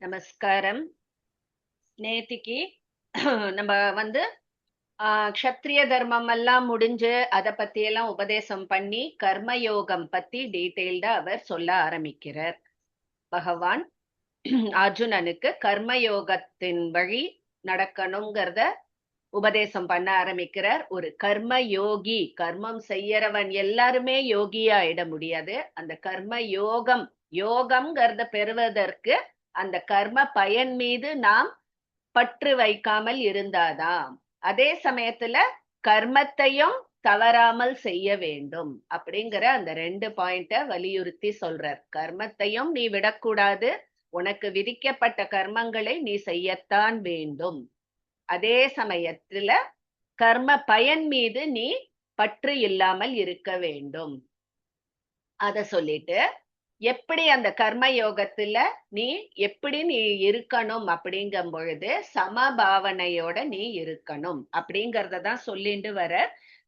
நமஸ்காரம். நேத்திக்கு நம்ம வந்து க்ஷத்ரிய தர்மம் எல்லாம் முடிஞ்சு அத பத்தி எல்லாம் உபதேசம் பண்ணி கர்மயோகம் பத்தி டீட்டெயில்டா அவர் சொல்ல ஆரம்பிக்கிறார். பகவான் அர்ஜுனனுக்கு கர்மயோகத்தின் வழி நடக்கணுங்கிறத உபதேசம் பண்ண ஆரம்பிக்கிறார். ஒரு கர்ம யோகி, கர்மம் செய்யறவன் எல்லாருமே யோகியா ஆயிட முடியாது. அந்த கர்ம யோகம், யோகம்ங்கிறத பெறுவதற்கு அந்த கர்ம பயன் மீது நாம் பற்று வைக்காமல் இருந்தாதாம். அதே சமயத்துல கர்மத்தையும் தவறாமல் செய்ய வேண்டும் அப்படிங்கிற அந்த 2 பாயிண்ட வலியுறுத்தி சொல்றார். கர்மத்தையும் நீ விடக்கூடாது, உனக்கு விதிக்கப்பட்ட கர்மங்களை நீ செய்யத்தான் வேண்டும். அதே சமயத்துல கர்ம பயன் மீது நீ பற்று இல்லாமல் இருக்க வேண்டும். அத சொல்லிட்டு எப்படி அந்த கர்ம யோகத்துல நீ எப்படி நீ இருக்கணும் அப்படிங்கும் பொழுது சமபாவனையோட நீ இருக்கணும் அப்படிங்கறத தான் சொல்லிட்டு வர.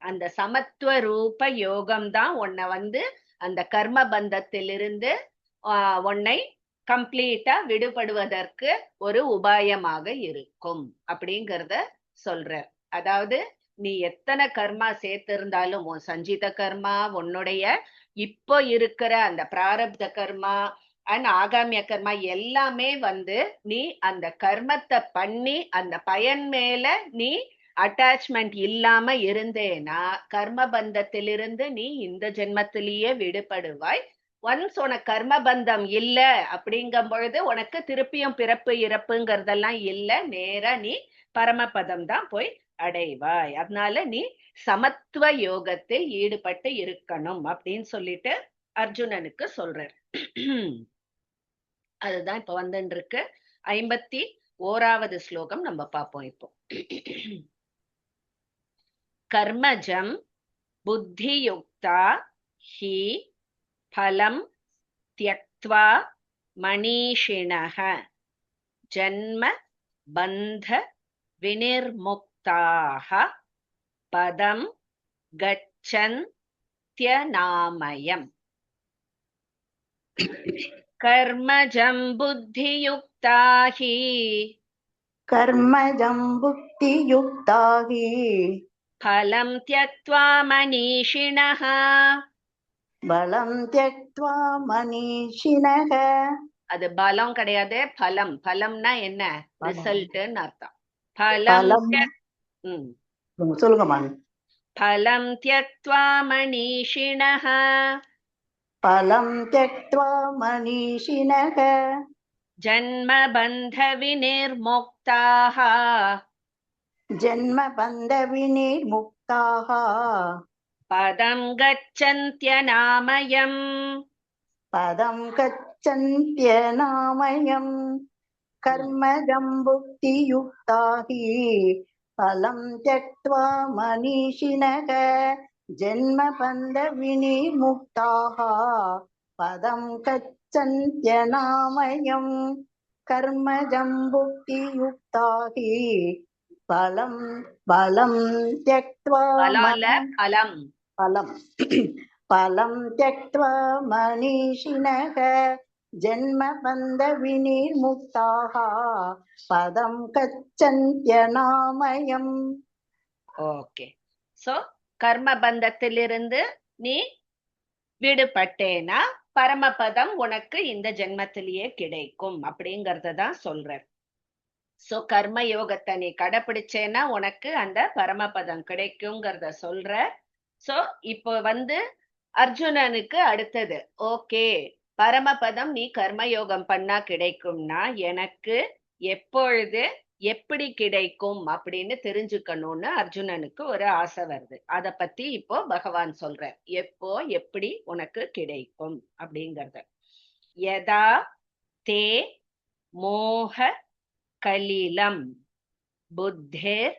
அந்த சமத்துவ ரூப யோகம் தான் உன்னை அந்த கர்ம பந்தத்திலிருந்து உன்னை கம்ப்ளீட்டா விடுபடுவதற்கு ஒரு உபாயமாக இருக்கும் அப்படிங்கறத சொல்ற. அதாவது நீ எத்தனை கர்மா சேர்த்திருந்தாலும் உன் சஞ்சித கர்மா, உன்னுடைய இப்போ இருக்கிற அந்த பிராரப்த கர்மா அண்ட் ஆகாமிய கர்மா எல்லாமே நீ அந்த கர்மத்தை பண்ணி அந்த பயன் மேல நீ அட்டாச்மெண்ட் இல்லாம இருந்தேனா கர்ம பந்தத்திலிருந்து நீ இந்த ஜென்மத்திலேயே விடுபடுவாய். ஒன்ஸ் உனக்கு கர்ம பந்தம் இல்ல அப்படிங்கும் பொழுது உனக்கு திருப்பியும் பிறப்பு இறப்புங்கிறதெல்லாம் இல்ல, நேரா நீ பரமபதம் தான் போய் அடைவாய். அதனால நீ சமத்துவ யோகத்தில் ஈடுபட்டு இருக்கணும் அப்படின்னு சொல்லிட்டு அர்ஜுனனுக்கு சொல்றார். அதுதான் இப்ப வந்துட்டு இருக்கு. 51வது ஸ்லோகம் நம்ம பார்ப்போம் இப்போ. கர்மஜம் புத்தியுக்தா ஹி பலம் த்யக்த்வா மணீஷிணஹ ஜன்ம பந்த விநிர்முக்தாஹ பதம் கச்சந்த்யநாமயம். கர்மஜம் புத்தியுக்தா ஹி कर्मजं बुद्धियुक्ता हि फलं त्यक्त्वा मनीषिणः बलं त्यक्त्वा मनीषिणः. அது பலம் கிடையாது, பலம். பலம்னா என்ன? ரிசல்ட்னு அர்த்தம். பலம் சொல்லுங்கம்மா. பலம் त्यक्त्वा मनीषिणः பலம் त्यक्त्वा मनीषिणः जन्म बन्ध विनिर्मुक्ताः जन्म बन्ध विनिर्मुक्ताः पदं गच्छन्त्यनामयम् पदं गच्छन्त्यनामयम्. कर्मजं बुद्धियुक्ता हि फलं त्यक्त्वा मनीषिणः जन्म बन्ध विनिर्मुक्ताः पदं गच्छन्त्यनामयम्. कर्मजं बुद्धियुक्ता हि फलं त्यक्त्वा फलं त्यक्त्वा मनीषिणः जन्म बन्ध विनिर्मुक्ताः पदं गच्छन्त्यनामयम्. ஓகே. சோ கர்ம பந்தத்திலிருந்து நீ விடுபட்டேனா பரமபதம் உனக்கு இந்த ஜென்மத்திலேயே கிடைக்கும் அப்படிங்கறத தான் சொல்றார். சோ கர்ம யோகத்தை நீ கடைபிடிச்சேன்னா உனக்கு அந்த பரமபதம் கிடைக்குங்கிறத சொல்ற. சோ இப்போ அர்ஜுனனுக்கு அடுத்தது, ஓகே பரமபதம் நீ கர்மயோகம் பண்ணா கிடைக்கும்னா எனக்கு எப்பொழுது எப்படி கிடைக்கும் அப்படின்னு தெரிஞ்சுக்கணும்னு அர்ஜுனனுக்கு ஒரு ஆசை வருது. அத பத்தி இப்போ பகவான் சொல்ற, எப்போ எப்படி உனக்கு கிடைக்கும் அப்படிங்கறத. யதா தே மோக கலிலம் புத்தேர்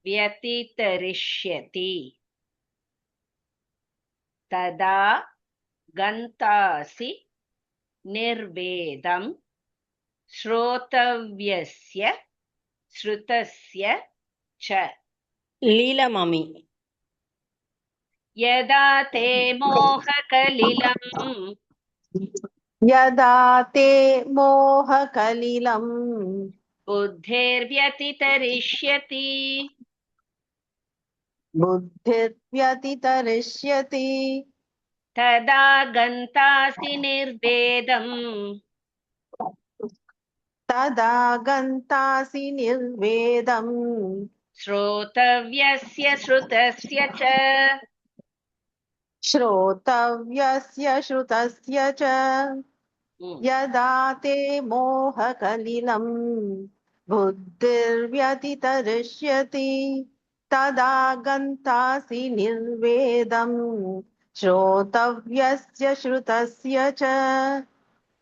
வியதிதரிஷ்யதி ததா கந்தாசி நிர்வேதம் ஸ்ரோதவ்யஸ்ய ஸ்ருதஸ்ய ச. லீலா மாமி. யதா தே மோக கலிலம் यदा ते मोहकलिलम् बुद्धिर्व्यतितरिष्यति बुद्धिर्व्यतितरिष्यति तदा गन्तासि निर्वेदम् तदा गन्तासि निर्वेदम् श्रोतव्यस्य श्रुतस्य च श्रोतव्यस्य श्रुतस्य च यदा ते मोहकलिलम् बुद्धिर्व्यतितरिष्यति तदा गन्तासि निर्वेदम् श्रोतव्यस्य श्रुतस्य च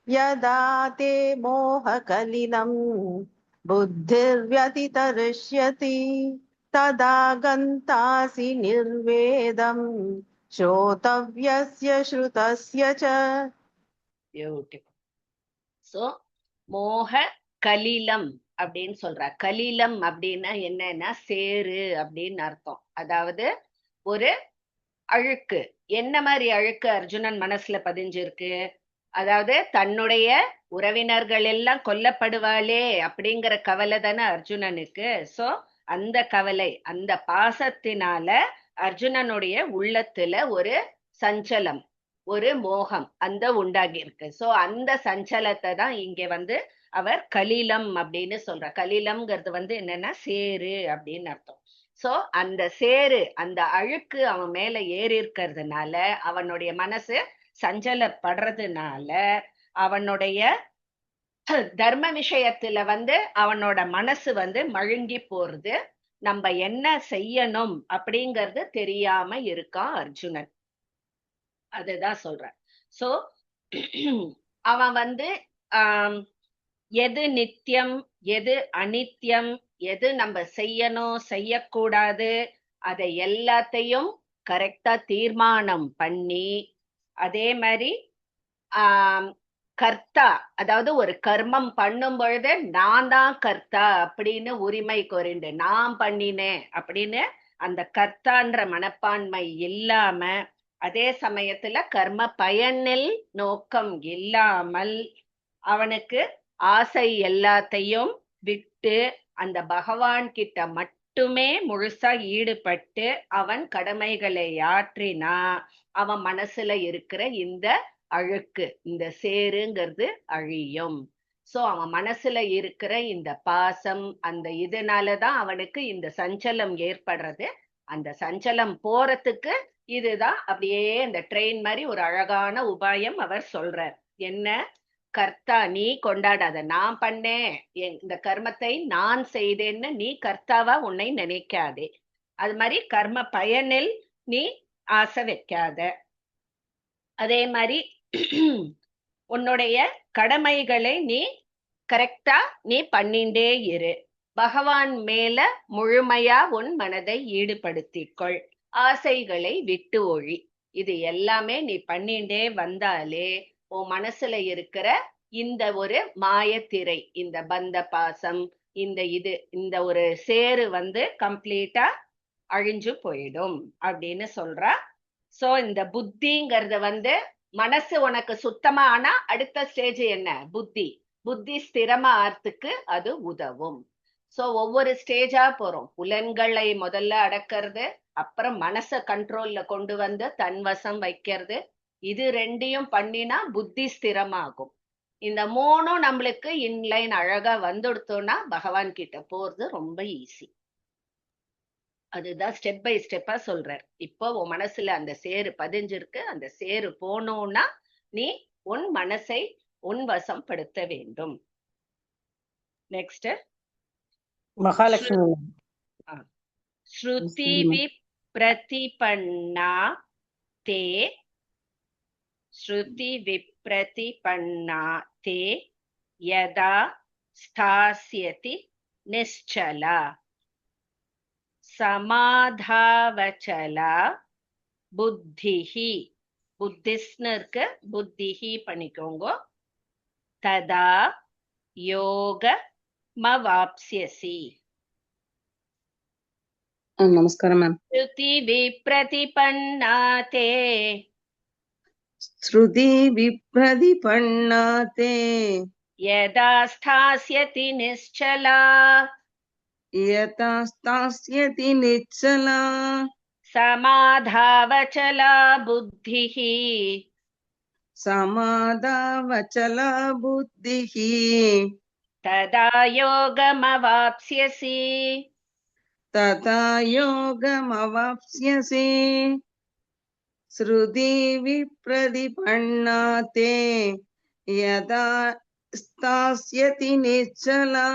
यदा ते मोहकलिलम् बुद्धिर्व्यतितरिष्यति तदा गन्तासि निर्वेदम् श्रोतव्यस्य श्रुतस्य च. பியூட்டிஃபுல். சோ மோக கலிலம் அப்படின்னு சொல்ற. கலிலம் அப்படின்னா என்னன்னா சேரு அப்படின்னு அர்த்தம். அதாவது ஒரு அழுக்கு. என்ன மாதிரி அழுக்கு அர்ஜுனன் மனசுல பதிஞ்சிருக்கு? அதாவது தன்னுடைய உறவினர்கள் எல்லாம் கொல்லப்படுவாளே அப்படிங்கிற கவலை தானே அர்ஜுனனுக்கு. சோ அந்த கவலை, அந்த பாசத்தினால அர்ஜுனனுடைய உள்ளத்துல ஒரு சஞ்சலம், ஒரு மோகம் அந்த உண்டாகி இருக்கு. சோ அந்த சஞ்சலத்தை தான் இங்க அவர் கலிலம் அப்படின்னு சொல்ற. கலிலம்ங்கிறது என்னன்னா சேரு அப்படின்னு அர்த்தம். சோ அந்த சேரு, அந்த அழுக்கு அவன் மேல ஏறி இருக்கிறதுனால, அவனுடைய மனசு சஞ்சலப்படுறதுனால, அவனுடைய தர்ம விஷயத்துல அவனோட மனசு மழுங்கி போறது. நம்ம என்ன செய்யணும் அப்படிங்கறது தெரியாம இருக்கான் அர்ஜுனன். அதுதான் சொல்றேன். சோ அவன் எது நித்தியம், எது அனித்தியம், எது நம்ம செய்யணும் செய்யக்கூடாது, அதை எல்லாத்தையும் கரெக்டா தீர்மானம் பண்ணி, அதே மாதிரி கர்த்தா, அதாவது ஒரு கர்மம் பண்ணும் பொழுது நான் தான் கர்த்தா அப்படின்னு உரிமை கோரிண்டு நான் பண்ணினேன் அப்படின்னு அந்த கர்த்தான்ற மனப்பான்மை இல்லாம, அதே சமயத்துல கர்ம பயனில் நோக்கம் இல்லாமல் அவனுக்கு ஆசை எல்லாத்தையும் விட்டு அந்த பகவான் கிட்ட மட்டுமே முழுசா ஈடுபட்டு அவன் கடமைகளை ஆற்றினா அவன் மனசுல இருக்கிற இந்த அழுக்கு, இந்த சேருங்கிறது அழியும். சோ அவன் மனசுல இருக்கிற இந்த பாசம், அந்த இதனாலதான் அவனுக்கு இந்த சஞ்சலம் ஏற்படுறது. அந்த சஞ்சலம் போறதுக்கு இதுதான் அப்படியே இந்த ட்ரெயின் மாதிரி ஒரு அழகான உபாயம் அவர் சொல்றார். என்ன? கர்த்தா நீ கொண்டாடாத, நான் பண்ணேன், இந்த கர்மத்தை நான் செய்தேன்னு நீ கர்த்தாவா உன்னை நினைக்காதே. அது மாதிரி கர்ம பயனில் நீ ஆசை வைக்காத. அதே மாதிரி உன்னுடைய கடமைகளை நீ கரெக்டா நீ பண்ணிண்டே இரு. பகவான் மேல முழுமையா உன் மனதை ஈடுபடுத்திக்கொள். ஆசைகளை விட்டு ஒழி. இது எல்லாமே நீ பண்ணிண்டே வந்தாலே உன் மனசுல இருக்கிற இந்த ஒரு மாயத்திரை, இந்த பந்த பாசம், இந்த ஒரு சேரு கம்ப்ளீட்டா அழிஞ்சு போயிடும் அப்படின்னு சொல்றா. சோ இந்த புத்திங்கிறது மனசு உனக்கு சுத்தமா ஆனா அடுத்த ஸ்டேஜ் என்ன? புத்தி. புத்தி ஸ்திரமா ஆறதுக்கு அது உதவும். சோ ஒவ்வொரு ஸ்டேஜா போறோம். புலன்களை முதல்ல அடக்கிறது, அப்புறம் மனச கண்ட்ரோல்ல கொண்டு தன்வசம் வைக்கிறது. இது ரெண்டையும் பண்ணினா புத்தி ஸ்திரமாகும். இந்த மூணும் நம்மளுக்கு இன்லைன் அழகா வந்துடுத்தோம்னா பகவான் கிட்ட போறது ரொம்ப ஈஸி. அதுதான் ஸ்டெப் பை ஸ்டெப்பா சொல்றார். இப்போ உன் மனசுல அந்த சேரு பதிஞ்சிருக்கு. அந்த சேரு போனோம்னா நீ உன் மனசை உன் வசம் படுத்த வேண்டும். நெக்ஸ்ட் மகாலட்சுமி. ஸ்ருதி விப்ரதிபன்னா தே, ஸ்ருதி விப்ரதிபன்னா தே யதா ஸ்தாஸ்யதி நிశ్చலா சமாதாவச்சலா புத்திஹி. புத்திஸ்னு இருக்கு, புத்திஹி பண்ணிக்கோங்க. ததா யோக மவாப்ஸ்யசி. நமஸ்காரம் மேம். ஸ்ருதி விப்ரதிபன்னா தே श्रुति विप्रतिपन्ना ते यदा स्थास्यति निश्चला यथा स्थास्यति निश्चला समाधावचला बुद्धिः समाधावचला बुद्धिः तदा योगमवाप्स्यसि तथा योगमवाप्स्यसि श्रुति विप्रतिपन्ना ते यदा स्थास्यति निश्चला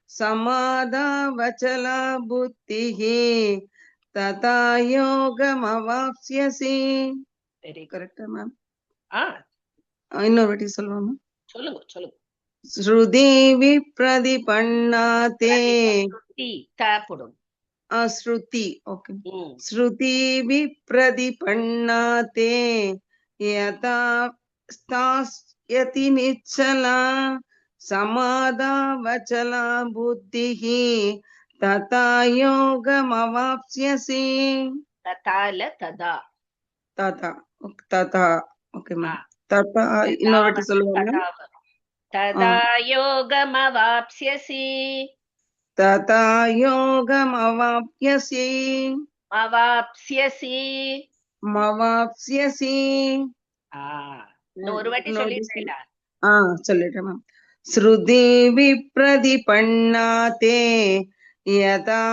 समाधावचला बुद्धिः तथा योगमवाप्स्यसि. Very good. கரெக்டா மேம்? ஆ இன்னொரு வாட்டி சொல்லுவாங்க. சொல்லுங்க சொல்லுங்க. ஸ்ருதி விப்ரதிபன்னா தே ஸ்ருதி த போடும். ஸ்ருதி ஓகே. ம். ஸ்ருதி விப்ரதிபன்னா தே யதா ஸ்தாஸ்யதி நிச்சலா சமாதாவச்சலா புத்திஹி ததா யோகமவாப்ஸ்யசி. ததால ததா. ததா ததா ஓகே ஆ, மேம். ததா இன்னொரு வாட்டி சொல்லுவாங்க. ததா வரும். ததா யோகமவாப்ஸ்யசி ததா யோகமவாப்ஸ்யசி அவாப்ஸ்யசி. மவாப்ஸ்யசி. இன்னும் ஒரு வாட்டி சொல்லிட்டேடா. சொல்லிட்டேன் மேம். ஸ்ருதி விப்ரதிபன்னா தே யதா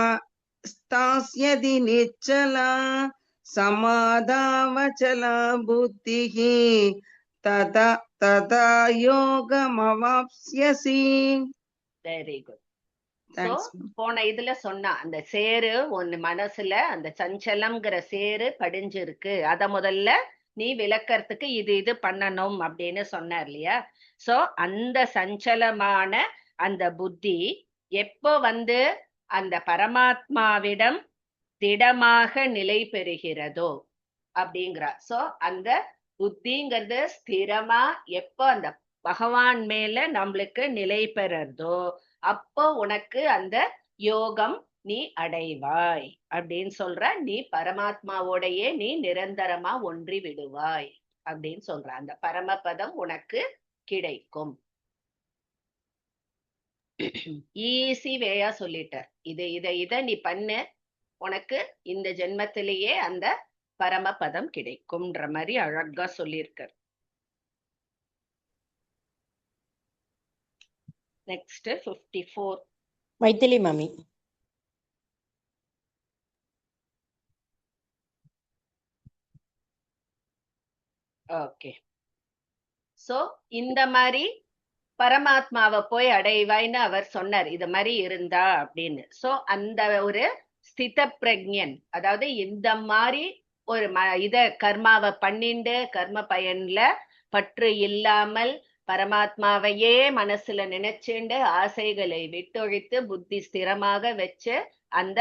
ஸ்தாஸ்யதி நிச்சலா சமாதாவச்சலா புத்திஹி ததா ததா யோகமவாப்ஸ்யசி. Very good. தேங்க்ஸ். போன இதுல சொன்னா அந்த சேரு ஒன்னு மனசுல அந்த சஞ்சலம்ங்கிற சேரு படிஞ்சிருக்கு, அத முதல்ல நீ விளக்கறதுக்கு இது பண்ணணும் அப்படின்னு சொன்னார் இல்லையா? சோ அந்த சஞ்சலமான அந்த புத்தி எப்போ வந்து அந்த பரமாத்மாவிடம் திடமாக நிலை பெறுகிறதோ அப்படிங்கிறா. சோ அந்த புத்திங்கிறது ஸ்திரமா எப்போ அந்த பகவான் மேல நம்மளுக்கு நிலை பெறறதோ அப்போ உனக்கு அந்த யோகம் நீ அடைவாய் அப்படின்னு சொல்ற. நீ பரமாத்மாவோடையே நீ நிரந்தரமா ஒன்றி விடுவாய் அப்படின்னு சொல்ற. அந்த பரமபதம் உனக்கு கிடைக்கும். ஈஸி வேயா சொல்லிட்டார். இத நீ பண்ணு, உனக்கு இந்த ஜென்மத்திலேயே அந்த பரமபதம் கிடைக்கும்ன்ற மாதிரி அழகா சொல்லியிருக்கார். நெக்ஸ்ட் 54. மைதிலி மாமி. ஓகே. சோ இந்த மாதிரி பரமாத்மாவை போய் அடைவாய்ன்னு அவர் சொன்னார், இது மாதிரி இருந்தா அப்படின்னு. சோ அந்த ஒரு ஸ்தித பிரக்ஞன், அதாவது இந்த மாதிரி ஒரு இத கர்மாவை பண்ணிண்டு கர்ம பயன்ல பற்று இல்லாமல் பரமாத்மாவையே மனசுல நினைச்சுண்டு ஆசைகளை விட்டொழித்து புத்தி ஸ்திரமாக வச்சு அந்த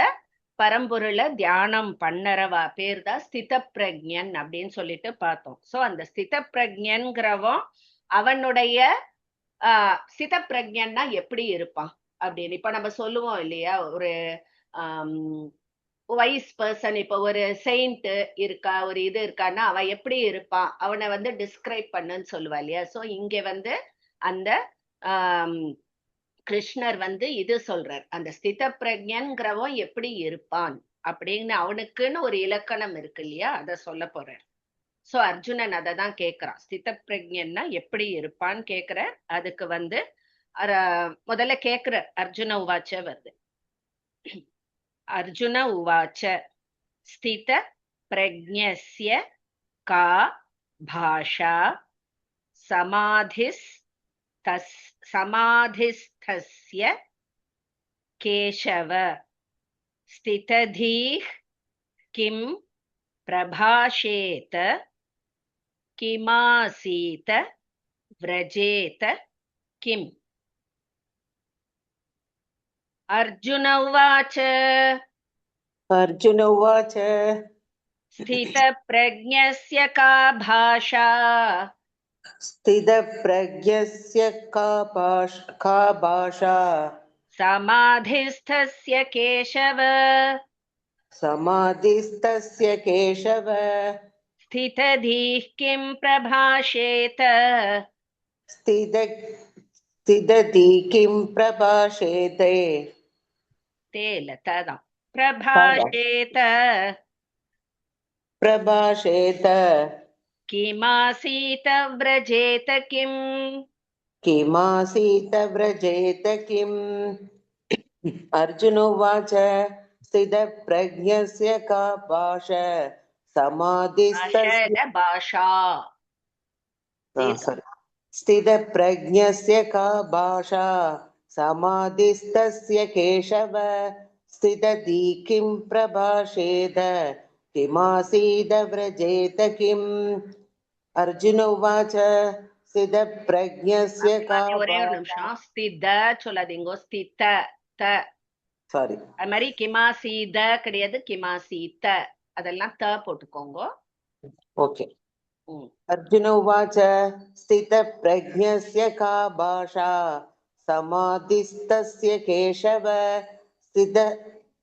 பரம்பொருளை தியானம் பண்ணறவா பேர் தான் ஸ்தித பிரக்ஞன் அப்படின்னு சொல்லிட்டு பார்த்தோம். சோ அந்த ஸ்தித பிரக்ஞன்கிறவன் அவனுடைய ஸ்தித பிரக்ஞன்னா எப்படி இருப்பான் அப்படின்னு இப்ப நம்ம சொல்லுவோம் இல்லையா? ஒரு வைஸ் பர்சன், இப்ப ஒரு செயின்ட் இருக்கா, ஒரு இது இருக்கான்னா அவன் எப்படி இருப்பான், அவனை வந்து டிஸ்கிரைப் பண்ணுன்னு சொல்லுவா இல்லையா? சோ இங்க வந்து அந்த கிருஷ்ணர் வந்து இது சொல்றார், அந்த ஸ்தித பிரக்ஞன்கிறவன் எப்படி இருப்பான் அப்படின்னு அவனுக்குன்னு ஒரு இலக்கணம் இருக்கு இல்லையா? அத சொல்ல போறார். சோ அர்ஜுனன் அதை தான் கேக்குறான், ஸ்தித பிரக்ஞன்னா எப்படி இருப்பான்னு கேக்குற. அதுக்கு வந்து முதல்ல கேக்குற அர்ஜுன உவாச்ச வருது. அர்ஜுன உவாச்ச ஸ்தித பிரக்ஞஸ்ய கா பாஷா சமாதிஸ்தஸ்ய கேசவ ஸ்திததீஹ் கிம் பிரபாஷேத கிமாசீத व्रजेत किम्. अर्जुन उवाच अर्जुन उवाच स्थितप्रज्ञस्य का भाषा स्थितप्रज्ञस्य का भाषा समाधिस्थस्य केशव समाधिस्तस्य केशव स्थितधीः किं प्रभाषेत स्थित स्थितति किं प्रभाषेते तेल तदा तदा प्रभाषेत प्रभाषेत किमासीत व्रजेत किम् किमासीत व्रजेत किम् अर्जुन उवाच स्थितप्रज्ञस्य का भाषा समाधिस्तस्य भाषा sorry. स्थितप्रज्ञस्य का भाषा समाधिस्तस्य केशव स्थितति किं प्रभाषेत किमासीद व्रजेत किम् अर्जुन उवाच स्थितप्रज्ञस्य का ஒரே ஒரு भाषा நிமிஷம் ஸ்தித சொல்லாதீங்க ஸ்தித த சாரி அது மாதிரி கிமாசீத கிடையாது கிமாசீத அதெல்லாம் த போட்டுக்கோங்க ओके अर्जुन उवाच स्थितप्रज्ञस्य का भाषा समाधिस्तस्य केशव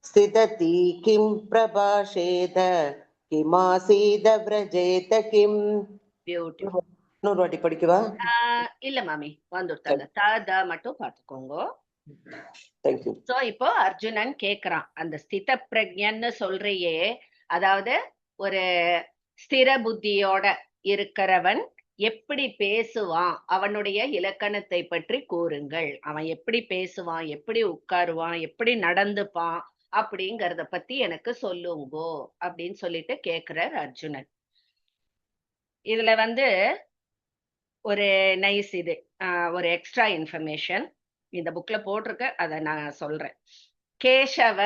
स्थितति किं प्रभाषेत किमासीद व्रजेत किम् பியூட்டிஃபுல் இன்னொரு வாட்டி படிக்கவா இல்ல மாமி வந்துட்டாங்க த த மட்டும் பாத்துக்கோங்க தேங்க்யூ சோ இப்போ அர்ஜுனன் கேக்குறான் அந்த ஸ்தித பிரக்ஞன்னு சொல்றியே அதாவது ஒரு ஸ்திர புத்தியோட இருக்கிறவன் எப்படி பேசுவான் அவனுடைய இலக்கணத்தை பற்றி கூறுங்கள் அவன் எப்படி பேசுவான் எப்படி உட்காருவான் எப்படி நடந்துப்பான் அப்படிங்கறத பத்தி எனக்கு சொல்லுங்கோ அப்படின்னு சொல்லிட்டு கேக்குறார் அர்ஜுனன் இதுல வந்து ஒரு நைஸ் இது ஒரு எக்ஸ்ட்ரா இன்ஃபர்மேஷன் இந்த புக்ல போட்டிருக்க அதை நான் சொல்றேன் கேசவ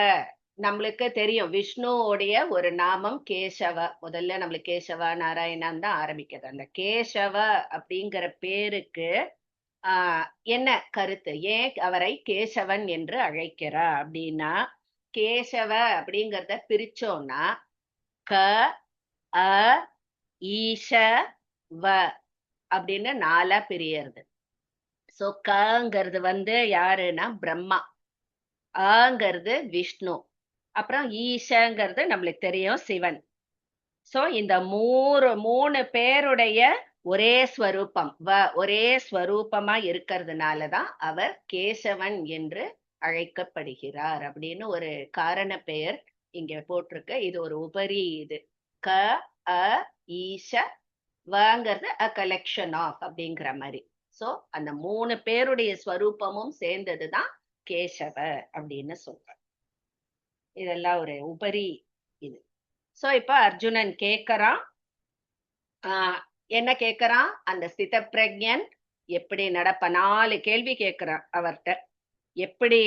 நம்மளுக்கு தெரியும் விஷ்ணுவோடைய ஒரு நாமம் கேசவ முதல்ல நம்மளுக்கு கேசவ நாராயணன் தான் ஆரம்பிக்கிறது அந்த கேசவ அப்படிங்கிற பேருக்கு என்ன கருத்து ஏன் அவரை கேசவன் என்று அழைக்கிறா அப்படின்னா கேசவ அப்படிங்கறத பிரிச்சோம்னா க அ ஈஷ வ அப்படின்னு 4 பிரியறது சோ கங்கிறது வந்து யாருன்னா பிரம்மா ஆங்கிறது விஷ்ணு அப்புறம் ஈஷங்கிறது நம்மளுக்கு தெரியும் சிவன் சோ இந்த மூணு பேருடைய ஒரே ஸ்வரூபம் ஒரே ஸ்வரூபமா இருக்கிறதுனாலதான் அவர் கேசவன் என்று அழைக்கப்படுகிறார் அப்படின்னு ஒரு காரண பெயர் இங்க போட்டிருக்கு இது ஒரு உபரி இது க அ ஈஷ வங்கிறது அ கலெக்ஷன் ஆஃப் அப்படிங்கிற மாதிரி சோ அந்த 3 பேருடைய ஸ்வரூபமும் சேர்ந்ததுதான் கேசவ அப்படின்னு சொல்ற இதெல்லாம் ஒரு உபரி இது சோ இப்ப அர்ஜுனன் கேக்குறான் என்ன கேக்குறான் அந்த ஸ்தித பிரக்ஞன் எப்படி நடப்ப 4 கேள்வி கேக்குறான் அவர்கிட்ட எப்படி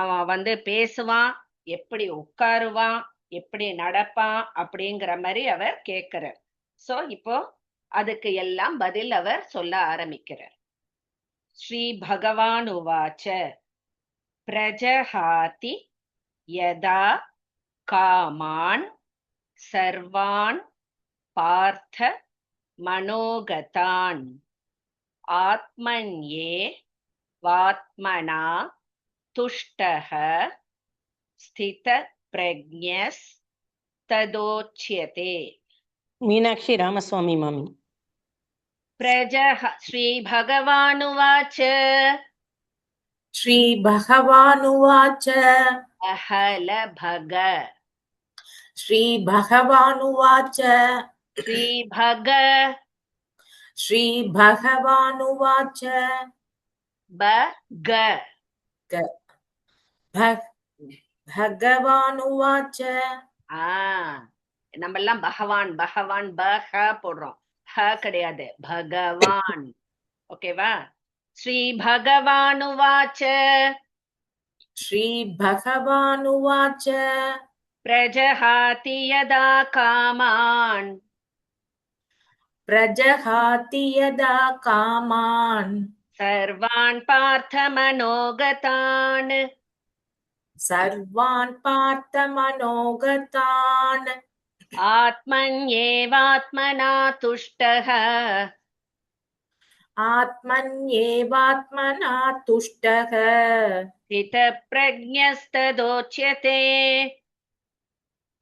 அவன் வந்து பேசுவான் எப்படி உட்காருவான் எப்படி நடப்பான் அப்படிங்கிற மாதிரி அவர் கேக்குறார் சோ இப்போ அதுக்கு எல்லாம் பதில் அவர் சொல்ல ஆரம்பிக்கிறார் ஸ்ரீ பகவான் உவாச்ச பிரஜஹாதி யதா காமான் சர்வான் பார்த்த மனோகதான் ஆத்மன்யே வாத்மனா துஷ்டஹ ஸ்தித பிரக்ஞஸ் ததோச்யதே மீனாட்சி ராமசுவாமி மாமி श्रीभगवानुवाच श्रीभगवानुवाच अहलभग श्रीभगवानुवाच श्रीभगवानुवाच भगवानुवाच நம்ம எல்லாம் பகவான் பகவான் பஹ போடுறோம் ஹ கிடையாது பகவான் ஓகேவா ஸ்ரீ பகவானுவாச்ச श्रीभगवानुवाच பிரஜஹாதி யதா காமான் प्रजहाति यदा कामान् सर्वान् पार्थमनोगतान् सर्वान् पार्थमनोगतान् आत्मन्येवात्मना तुष्टः आत्मन्येवात्मना तुष्टः स्थितप्रज्ञस्तदोच्यते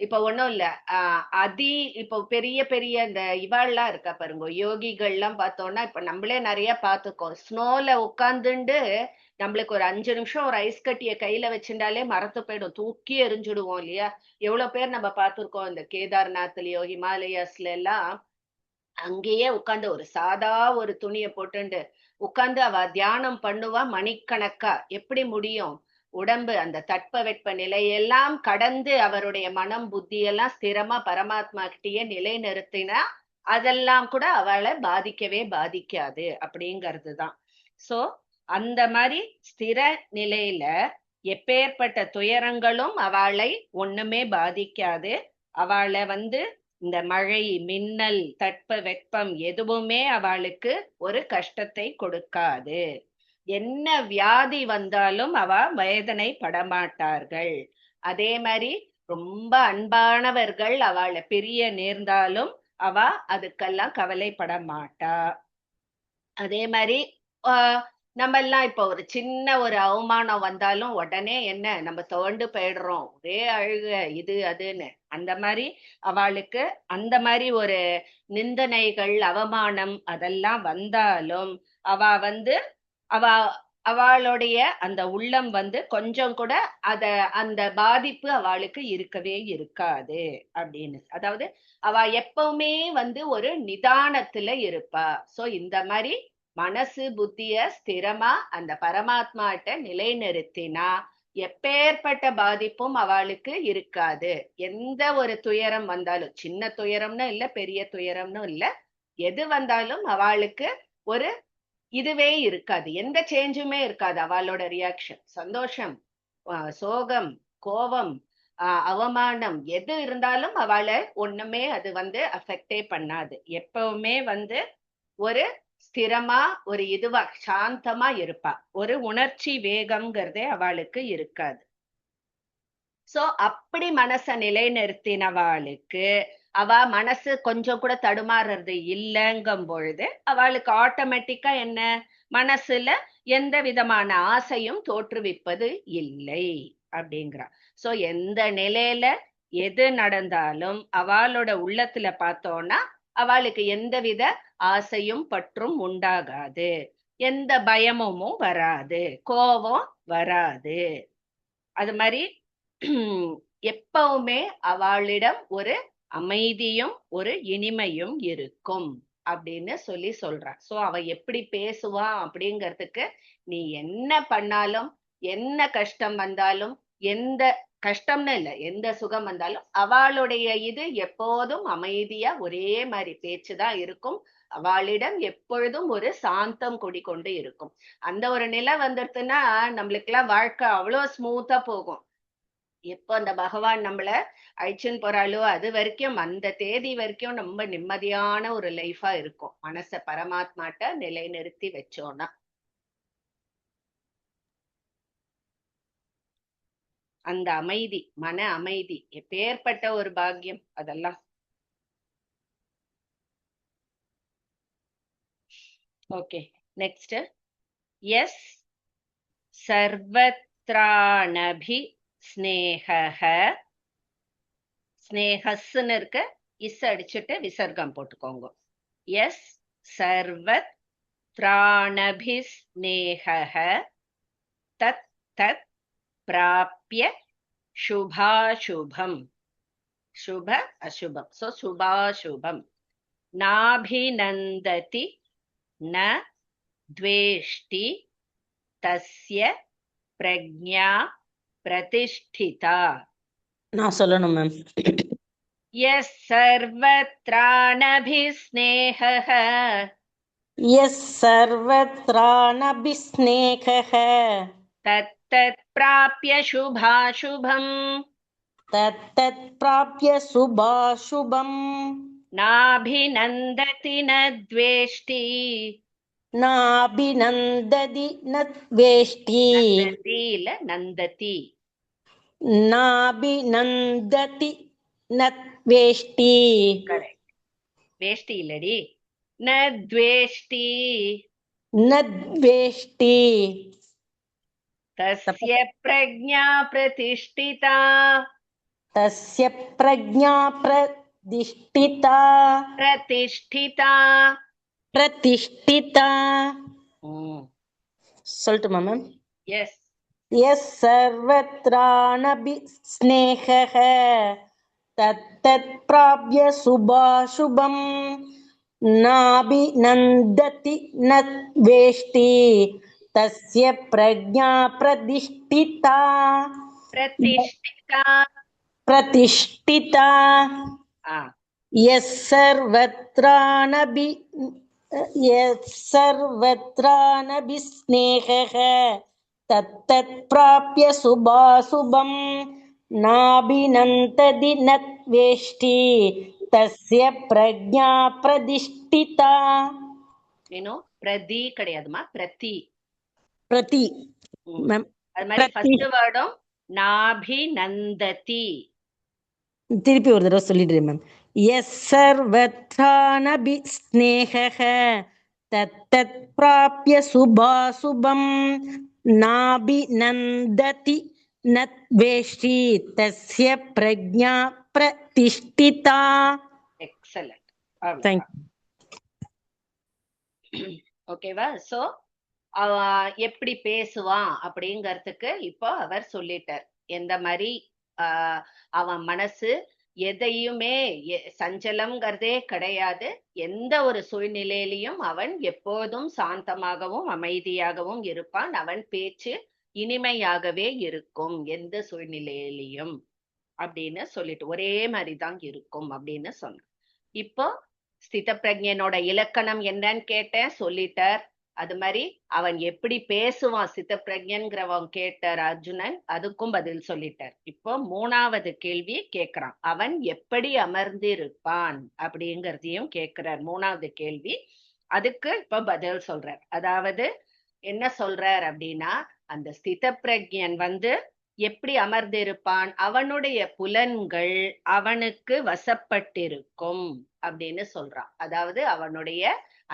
இப்ப ஒண்ணும் இல்ல. இப்போ பெரிய பெரிய இந்த இவாள்லாம் இருக்கா பாருங்க, யோகிகள்லாம் பார்த்தோம்னா இப்ப நம்மளே நிறைய பார்த்துக்கோம். ஸ்னோல உட்காந்துண்டு நம்மளுக்கு ஒரு 5 நிமிஷம் ஒரு ஐஸ் கட்டிய கையில வச்சுட்டாலே மரத்து போயிடும், தூக்கி எறிஞ்சுடுவோம் இல்லையா? எவ்வளவு பேர் நம்ம பார்த்திருக்கோம் இந்த கேதார்நாத்லயோ ஹிமாலயாஸ்ல எல்லாம். அங்கேயே உட்கார்ந்து ஒரு சாதா ஒரு துணியை போட்டுண்டு உட்கார்ந்து அவ தியானம் பண்ணுவா மணிக்கணக்கா. எப்படி முடியும்? உடம்பு அந்த தட்பவெட்ப நிலையெல்லாம் கடந்து அவருடைய மனம் புத்தி எல்லாம் ஸ்திரமா பரமாத்மா கிட்டயே நிலை நிறுத்தினா அதெல்லாம் கூட அவளை பாதிக்கவே பாதிக்காது அப்படிங்கிறது தான். சோ அந்த மாதிரி ஸ்திர நிலையில எப்பேற்பட்ட துயரங்களும் அவளை ஒண்ணுமே பாதிக்காது. அவளை இந்த மழை மின்னல் தட்ப வெப்பம் எதுவுமே அவளுக்கு ஒரு கஷ்டத்தை கொடுக்காது. என்ன வியாதி வந்தாலும் அவ வேதனை படமாட்டார்கள். அதே மாதிரி ரொம்ப அன்பானவர்கள் அவளை பிரிய நேர்ந்தாலும் அவ அதுக்கெல்லாம் கவலைப்பட மாட்டா. அதே மாதிரி நம்ம எல்லாம் இப்ப ஒரு சின்ன ஒரு அவமானம் வந்தாலும் உடனே என்ன நம்ம துவண்டு போயிடுறோம், ஒரே அழுக இது அதுன்னு. அந்த மாதிரி அவளுக்கு அந்த மாதிரி ஒரு நிந்தனைகள் அவமானம் அதெல்லாம் வந்தாலும் அவ அவ அவளுடைய அந்த உள்ளம் கொஞ்சம் கூட அந்த பாதிப்பு அவளுக்கு இருக்கவே இருக்காது அப்படின்னு. அதாவது அவ எப்பவுமே ஒரு நிதானத்துல இருப்பா. சோ இந்த மாதிரி மனசு புத்திய ஸ்திரமா அந்த பரமாத்மாட்ட நிலைநிறுத்தினா எப்பேற்பட்ட பாதிப்பும் அவளுக்கு இருக்காது. எந்த ஒரு துயரம் வந்தாலும், சின்ன துயரம்னு இல்ல பெரிய துயரம்னு இல்ல, எது வந்தாலும் அவளுக்கு ஒரு இதுவே இருக்காது, எந்த சேஞ்சுமே இருக்காது. அவளோட ரியாக்ஷன் சந்தோஷம், சோகம், கோபம், அவமானம் எது இருந்தாலும் அவளை ஒண்ணுமே அது அஃபெக்டே பண்ணாது. எப்பவுமே ஒரு ஸ்திரமா ஒரு இதுவா சாந்தமா இருப்பா. ஒரு உணர்ச்சி வேகம்ங்கிறதே அவளுக்கு இருக்காது. சோ அப்படி மனச நிலைநிறுத்தினவாளுக்கு அவ மனசு கொஞ்சம் கூட தடுமாறுறது இல்லைங்கும் பொழுது அவளுக்கு ஆட்டோமேட்டிக்கா என்ன, மனசுல எந்த விதமான ஆசையும் தோற்றுவிப்பது இல்லை அப்படிங்கிறா. சோ எந்த நிலையில எது நடந்தாலும் அவளோட உள்ளத்துல பார்த்தோம்னா அவளுக்கு எந்தவித ஆசையும் பற்றும் உண்டாகாது, எந்த பயமும் வராது, கோபம் வராது. அது மாதிரி எப்பவுமே அவளிடம் ஒரு அமைதியும் ஒரு இனிமையும் இருக்கும் அப்படின்னு சொல்றா. சோ அவ எப்படி பேசுவா அப்படிங்கிறதுக்கு நீ என்ன பண்ணாலும், என்ன கஷ்டம் வந்தாலும், எந்த கஷ்டம்னு இல்ல எந்த சுகம் வந்தாலும் அவளுடைய இது எப்போதும் அமைதியா ஒரே மாதிரி பேச்சுதான் இருக்கும். அவளிடம் எப்பொழுதும் ஒரு சாந்தம் குடிக்கொண்டு இருக்கும். அந்த ஒரு நிலை வந்துடுதுன்னா நம்மளுக்கு எல்லாம் வாழ்க்கை அவ்வளவு ஸ்மூத்தா போகும். எப்போ அந்த பகவான் நம்மள அழிச்சுன்னு போறாளோ அது வரைக்கும், அந்த தேதி வரைக்கும் ரொம்ப நிம்மதியான ஒரு லைஃபா இருக்கும், மனச பரமாத்மாட்ட நிலைநிறுத்தி வச்சோம்னா. அந்த அமைதி, மன அமைதி எப்பேற்பட்ட ஒரு பாக்கியம் அதெல்லாம். Okay, next. எஸ் சர்வத்ராணபி ஸ்நேகஹ, ஸ்நேகஸ்ன்னு இருக்க இஸ் அடிச்சுட்டு விசர்க்கம் போட்டுக்கோங்க. எஸ் சர்வத் த்ராணபி ஸ்நேகஹ தத் தத் பிராப்ய சுபாசுபம். சுப அசுபம், சோ சுபாசுபம். நாபிநந்ததி ந த்வேஷ்டி தஸ்ய பிரக்ஞா பிரதிஷ்டிதா. நான் சொல்லணும் மேம். यः सर्वत्राणभिस्नेहः यः सर्वत्राणभिस्नेहः तत्तत् प्राप्य शुभाशुभम् तत्तत् प्राप्य शुभाशुभम् नाभिनन्दति न द्वेष्टि नाभिनन्दति न द्वेष्टि नन्दति नाभिनन्दति न द्वेष्टि. करेक्ट, द्वेष्टि इल्लडी न द्वेष्टि न द्वेष्टि तस्य प्रज्ञा प्रतिष्ठिता तस्य प्रज्ञा प्रतिष्ठिता प्रतिष्ठिता प्रतिष्ठिता சொல்லட்டுமா மேம்? எஸ் यः सर्वत्रानभिस्नेहः तत्तत् प्राप्य शुभाशुभम् नाभिनन्दति न द्वेष्टि तस्य प्रज्ञा प्रतिष्ठिता प्रतिष्ठिता प्रतिष्ठिता ஆ यः सर्वत्रानभिस्नेहः तत्तत् प्राप्य शुभाशुभम् नाभिनन्दति न द्वेष्टि तस्य प्रज्ञा प्रतिष्ठिता இன்னும் பிரதி கிடையாதுமா, பிரதி. प्रति मैम அது மாதிரி ஃபர்ஸ்ட் வேர்டும் நாபிநந்ததி. திருப்பி ஒரு தடவை சொல்லிடுறேன் மேம். எஸ் சர்வத்ரானபிஸ்நேகः தத்தத் பிராப்ய சுபாசுபம் நாபிநந்ததி ந த்வேஷ்டி தஸ்ய பிரஜ்ஞா பிரதிஷ்டிதா. எக்ஸலண்ட். Thank ஓகேவா? சோ அவ எப்படி பேசுவான் அப்படிங்கறதுக்கு இப்போ அவர் சொல்லிட்டார். எந்த மாதிரி அவன் மனசு எதையுமே சஞ்சலம்ங்கிறதே கிடையாது. எந்த ஒரு சூழ்நிலையிலையும் அவன் எப்போதும் சாந்தமாகவும் அமைதியாகவும் இருப்பான். அவன் பேச்சு இனிமையாகவே இருக்கும் எந்த சூழ்நிலையிலையும் அப்படின்னு சொல்லிட்டு ஒரே மாதிரிதான் இருக்கும் அப்படின்னு சொன்னான். இப்போ ஸ்தித பிரஜனோட இலக்கணம் என்னன்னு கேட்டேன், சொல்லிட்டார். அது மாதிரி அவன் எப்படி பேசுவான் சித்த பிரஜன்கிறவன் கேட்டார் அர்ஜுனன், அதுக்கும் பதில் சொல்லிட்டார். இப்போ மூணாவது கேள்வி கேக்குறான், அவன் எப்படி அமர்ந்து இருப்பான் அப்படிங்கறதையும் கேக்குறார். மூணாவது கேள்வி, அதுக்கு இப்ப பதில் சொல்றார். அதாவது என்ன சொல்றார் அப்படின்னா, அந்த ஸ்தித பிரஜன் எப்படி அமர்ந்து இருப்பான், அவனுடைய புலன்கள் அவனுக்கு வசப்பட்டிருக்கும் அப்படின்னு சொல்றான். அதாவது அவனுடைய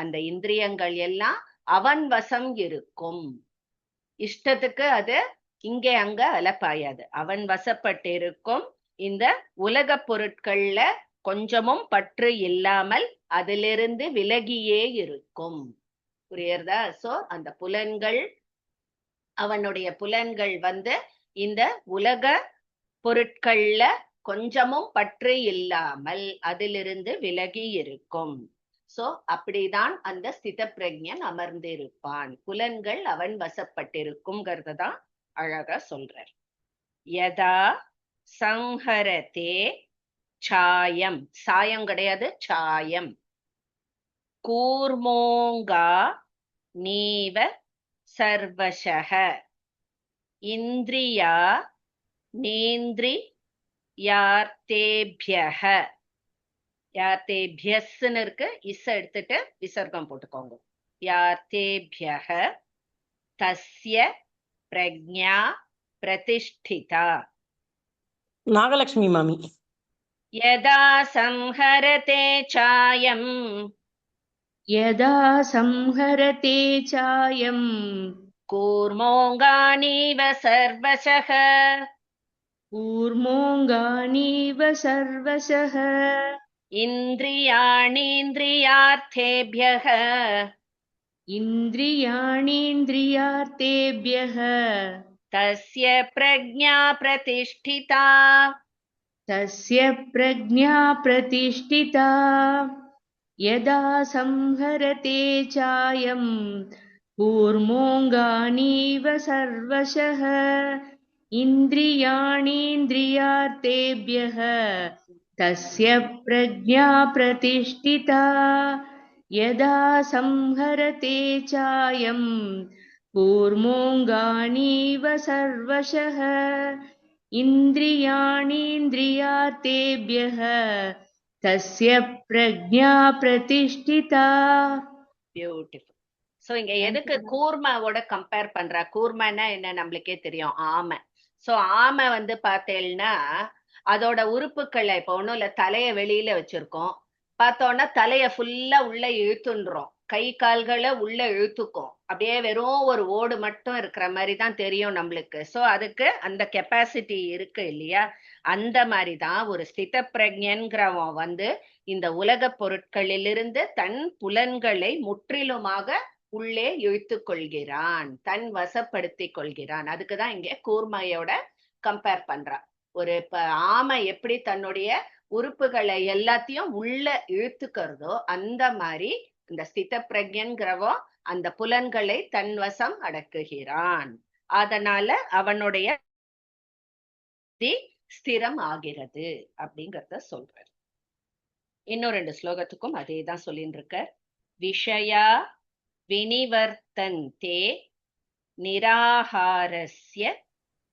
அந்த இந்திரியங்கள் எல்லாம் அவன் வசம் இருக்கும். இஷ்டத்துக்கு அது இங்கே அங்க அலப்பாயாது. அவன் வசப்பட்டிருக்கும். இந்த உலக பொருட்கள்ல கொஞ்சமும் பற்று இல்லாமல் அதிலிருந்து விலகியே இருக்கும். புரியுறதா? சோ அந்த புலன்கள், அவனுடைய புலன்கள் இந்த உலக பொருட்கள்ல கொஞ்சமும் பற்று இல்லாமல் அதிலிருந்து விலகி இருக்கும். சோ அப்படிதான் அந்த ஸ்தித பிரஜன் அமர்ந்திருப்பான். புலன்கள் அவன் வசப்பட்டிருக்கும்ங்கிறதான் அழகா சொல்றார். யதா சம்ஹரதே சாயம், சாயம் கிடையாது சாயம், கூர்மோங்கா நீவ சர்வசஹ இந்திரியா நேந்திரியார்த்தேப்யஹ. யார்த்தேபியஸ்ன்னு இருக்கு, இஸ் எடுத்துட்டு விசர்க்கம் போட்டுக்கோங்க. யார்த்தேபியஹ தஸ்ய பிரஜ்ஞா பிரதிஷ்டிதா. நாகலட்சுமி மாமி. யதா சம்ஹரதே சாயம், यदा संहरते चायं கூர்மோங்கானீவ சர்வசஹ कूर्मोऽङ्गानीव सर्वशः இந்திரியாணீந்திரியார்த்தேபியஹ इन्द्रियाणीन्द्रियार्थेभ्यः தஸ்ய பிரஜ்ஞா பிரதிஷ்டிதா. तस्य प्रज्ञा प्रतिष्ठिता. यदा संहरते चायं कूर्मोऽङ्गानीव सर्वशः इन्द्रियाणीन्द्रियार्थेभ्यः तस्य प्रज्ञा प्रतिष्ठिता. यदा संहरते चायं कूर्मोऽङ्गानीव सर्वशः इन्द्रियाणीन्द्रियार्थेभ्यः तस्य प्रज्ञा प्रतिष्ठिता. பியூட்டிஃபுல். சோ இங்க எதுக்கு கூர்மாவோட கம்பேர் பண்றா? கூர்மன்னா என்ன நம்மளுக்கே தெரியும், ஆமை. சோ ஆமை பார்த்தேன்னா அதோட உறுப்புக்களை இப்ப ஒண்ணும் இல்ல, தலைய வெளியில வச்சிருக்கோம். பார்த்தோம்னா தலைய ஃபுல்லா உள்ள இழுத்துன்றோம், கை கால்களை உள்ள இழுத்துக்கும். அப்படியே வெறும் ஒரு ஓடு மட்டும் இருக்கிற மாதிரி தான் தெரியும் நம்மளுக்கு. சோ அதுக்கு அந்த கெப்பாசிட்டி இருக்கு இல்லையா? அந்த மாதிரிதான் ஒரு ஸ்தித பிரஜன்கிறவன் வந்து இந்த உலக பொருட்களிலிருந்து தன் புலன்களை முற்றிலுமாக உள்ளே இழுத்து கொள்கிறான், தன் வசப்படுத்திக் கொள்கிறான். அதுக்குதான் இங்க கூர்மையோட கம்பேர் பண்றான். ஒரு ஆமை எப்படி தன்னுடைய உறுப்புகளை எல்லாத்தையும் உள்ள இழுத்துக்கிறதோ அந்த மாதிரி இந்த ஸ்தித பிரஜன்கிறவோ அந்த புலன்களை தன் வசம் அடக்குகிறான். அதனால அவனுடைய ஸ்திரம் ஆகிறது அப்படிங்கறத சொல்றார். இன்னும் 2 ஸ்லோகத்துக்கும் அதே தான் சொல்லிட்டு இருக்க. விஷயா வினிவர்த்தந்தே நிராகாரஸ்ய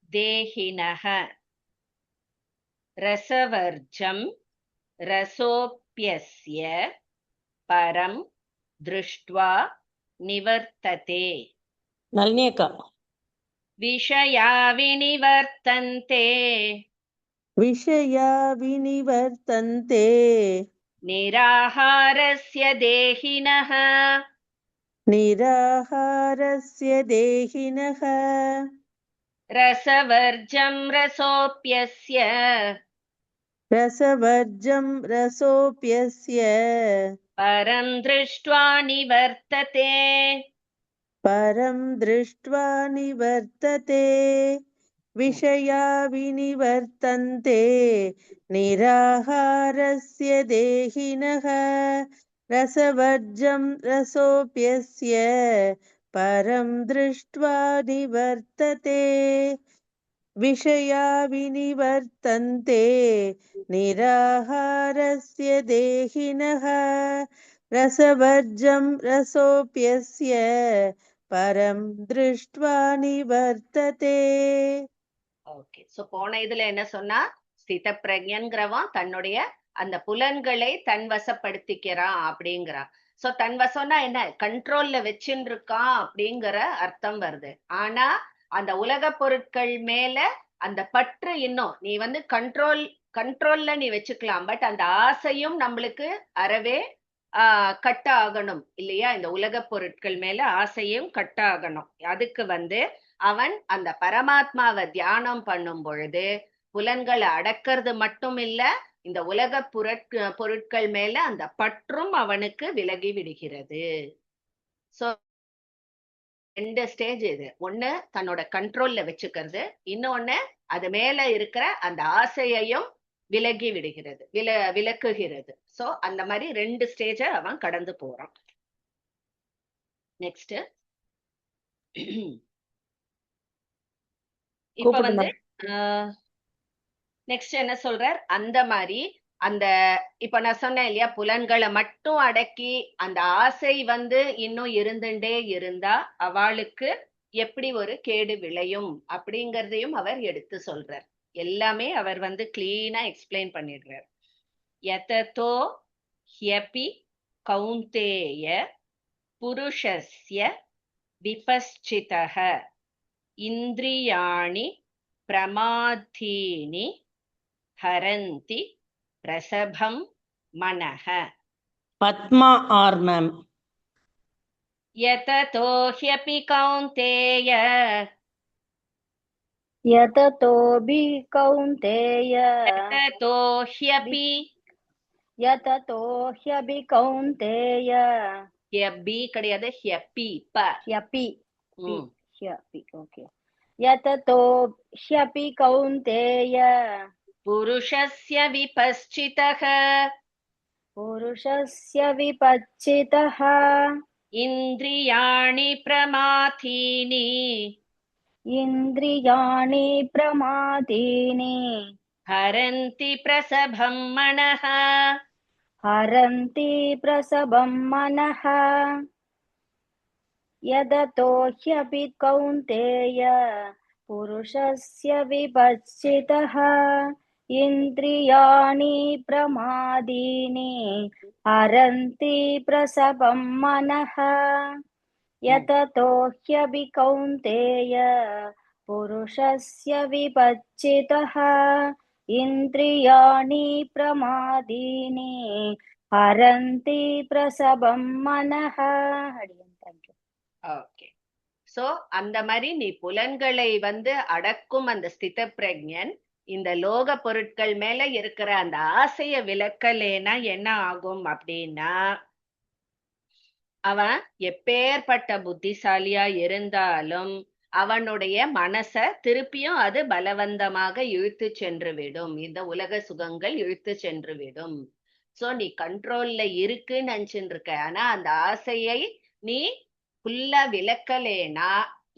தேஹினஹ ரசவர்ஜம் ரசோப்யஸ்ய பரம் திருஷ்ட்வா நிவர்த்ததே. நளினி அக்கா. விஷயா வினிவர்த்தந்தே விஷயா வினிவர்த்தந்தே நிராகாரஸ்ய தேஹினஹ நிராகாரஸ்ய தேஹினஹ ரசவர்ஜம் ரசோப்யஸ்ய ரசவர்ஜம் ரசோப்யஸ்ய பரம் திருஷ்ட்வா நிவர்த்ததே. பரம் திருஷ்ட்வா நிவர்த்ததே. விஷயா வினிவர்த்தந்தே நிராகாரஸ்ய தேஹினஹ ரசவர்ஜம் ரசோப்யஸ்ய பரம் திருஷ்ட்வா நிவர்த்ததே. விஷயா வினிவர்த்தந்தே நிராகாரஸ்ய தேஹினஹ ரசவர்ஜம் ரசோப்யஸ்ய பரம் திருஷ்ட்வா நிவர்த்ததே. ஓகே, சோ போன இதுல என்ன சொன்னா, ஸ்தித பிரஜன்கிறவன் தன்னுடைய அந்த புலன்களை தன் வசப்படுத்திக்கிறான் அப்படிங்கிறான். சோ தன் வசம்னா என்ன, கண்ட்ரோல்ல வச்சுட்டு இருக்கான் அப்படிங்கிற அர்த்தம் வருது. ஆனா அந்த உலக பொருட்கள் மேல அந்த பற்று இன்னும் நீ வந்து கண்ட்ரோல்ல நீ வச்சுக்கலாம். பட் அந்த ஆசையும் நம்மளுக்கு அறவே கட் ஆகணும் இல்லையா? இந்த உலக பொருட்கள் மேல ஆசையும் கட் ஆகணும். அதுக்கு வந்து அவன் அந்த பரமாத்மாவை தியானம் பண்ணும் பொழுது புலன்களை அடக்கிறது மட்டும் இல்ல, இந்த உலக பொருட்கள் மேல அந்த பற்றும் அவனுக்கு விலகி விடுகிறது. சோ 2 ஸ்டேஜ் இது. ஒண்ணு தன்னோட கண்ட்ரோல்ல வச்சுக்கிறது, இன்னொன்னு அது மேல இருக்கிற அந்த ஆசையையும் விலகி விடுகிறது, விலக்குகிறது. சோ அந்த மாதிரி 2 ஸ்டேஜ அவன் கடந்து போறான். நெக்ஸ்ட் இப்ப வந்து நெக்ஸ்ட் என்ன சொல்றார், அந்த மாதிரி அந்த இப்ப நான் சொன்னேன் இல்லையா, புலன்களை மட்டும் அடக்கி அந்த ஆசை வந்து இன்னும் இருந்துட்டே இருந்தா அவளுக்கு எப்படி ஒரு கேடு விளையும் அப்படிங்கறதையும் அவர் எடுத்து சொல்றார். எல்லாமே அவர் வந்து கிளீனா எக்ஸ்பிளைன் பண்ணிடுறார். யததோ ஹ்யபி கௌந்தேய புருஷஸ்ய விபஸ்சிதஹ இந்திரியாணி பிரமாதீனி ஹரந்தி பிரசபம் மனஹ. Padma R ma'am. யததோ ஹ்யபி கௌந்தேய யததோபி கௌந்தேய யததோ ஹ்யபி யததோ ஹ்யபி கௌந்தேய ஹ்யபி கிடையாது, ஹ்யபி ப ஹ்யபி ஹ்யபி ஓகே. யததோ ஹ்யபி கௌந்தேய புருஷஸ்ய விபஸ்சிதஹ புருஷஸ்ய விபச்சிதஹ இந்திரியாணி பிரமாதீனி இந்திரியாணி பிரமாதீனி ஹரந்தி பிரசபம் மனஹ ஹரந்தி பிரசபம் மனஹ. யததோ ஹ்யபி கௌந்தேய புருஷஸ்ய விபச்சிதஹ இந்திரியாணி பிரமாதீனி ஹரந்தி பிரசபம் மனஹ. யததோ ஹ்யபி கௌந்தேய புருஷஸ்ய விபச்சிதஹ இந்திரியாணி பிரமாதீனி ஹரந்தி பிரசபம் மனஹ. தேங்க்யூ. ஓகே, சோ அந்த மாதிரி நீ புலன்களை வந்து அடக்கும் அந்த ஸ்தித பிரக்ஞன் இந்த லோக பொருட்கள் மேல இருக்கிற அந்த ஆசைய விலக்கலேனா என்ன ஆகும் அப்படின்னா, அவன் எப்பேற்பட்ட புத்திசாலியா இருந்தாலும் அவனுடைய மனச திருப்பியும் அது பலவந்தமாக இழுத்து சென்று விடும். இந்த உலக சுகங்கள் இழுத்து சென்று விடும். சோ நீ கண்ட்ரோல்ல இருக்குன்னு நினைச்சுட்டு இருக்க, ஆனா அந்த ஆசையை நீ ஃபுல்லா விலக்கலேனா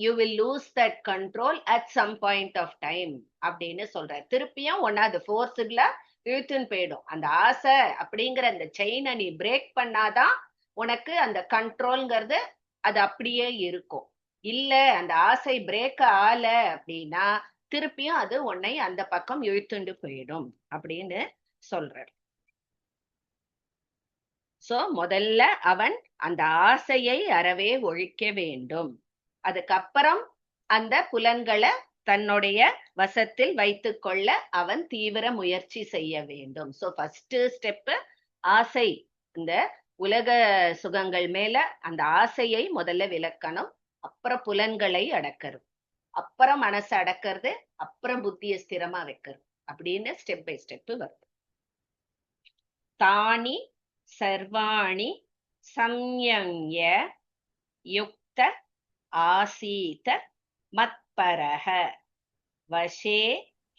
you will lose that control at some point of time அப்படின்னு சொல்ற. திருப்பியும் ஒன்னா அது ஃபோர்ஸிபிளா இழுத்துன்னு போயிடும். அந்த ஆசை அப்படிங்கிற அந்த செயினை நீ பிரேக் பண்ணாதான் உனக்கு அந்த கண்ட்ரோல்ங்கிறது அது அப்படியே இருக்கும். இல்ல அந்த ஆசை பிரேக் ஆல அப்படின்னா திருப்பியும் அது உன்னை அந்த பக்கம் இழுத்துண்டு போயிடும் அப்படின்னு சொல்றார். சோ முதல்ல அவன் அந்த ஆசையை அறவே ஒழிக்க வேண்டும். அதுக்கப்புறம் அந்த புலன்களை தன்னுடைய வசத்தில் வைத்துக் கொள்ள அவன் தீவிர முயற்சி செய்ய வேண்டும். சோ ஃபர்ஸ்ட் ஸ்டெப் ஆசை, இந்த உலக சுகங்கள் மேல அந்த ஆசையை முதல்ல விலக்கணும். அப்புறம் புலன்களை அடக்கிறது, அப்புறம் மனசை அடக்கிறது, அப்புறம் புத்தியை ஸ்திரமா வைக்கிறது அப்படின்னு ஸ்டெப் பை ஸ்டெப் வருது. தானி சர்வாணி சம்யம்ய யுக்த ஆசீத மத்பரஹ வசே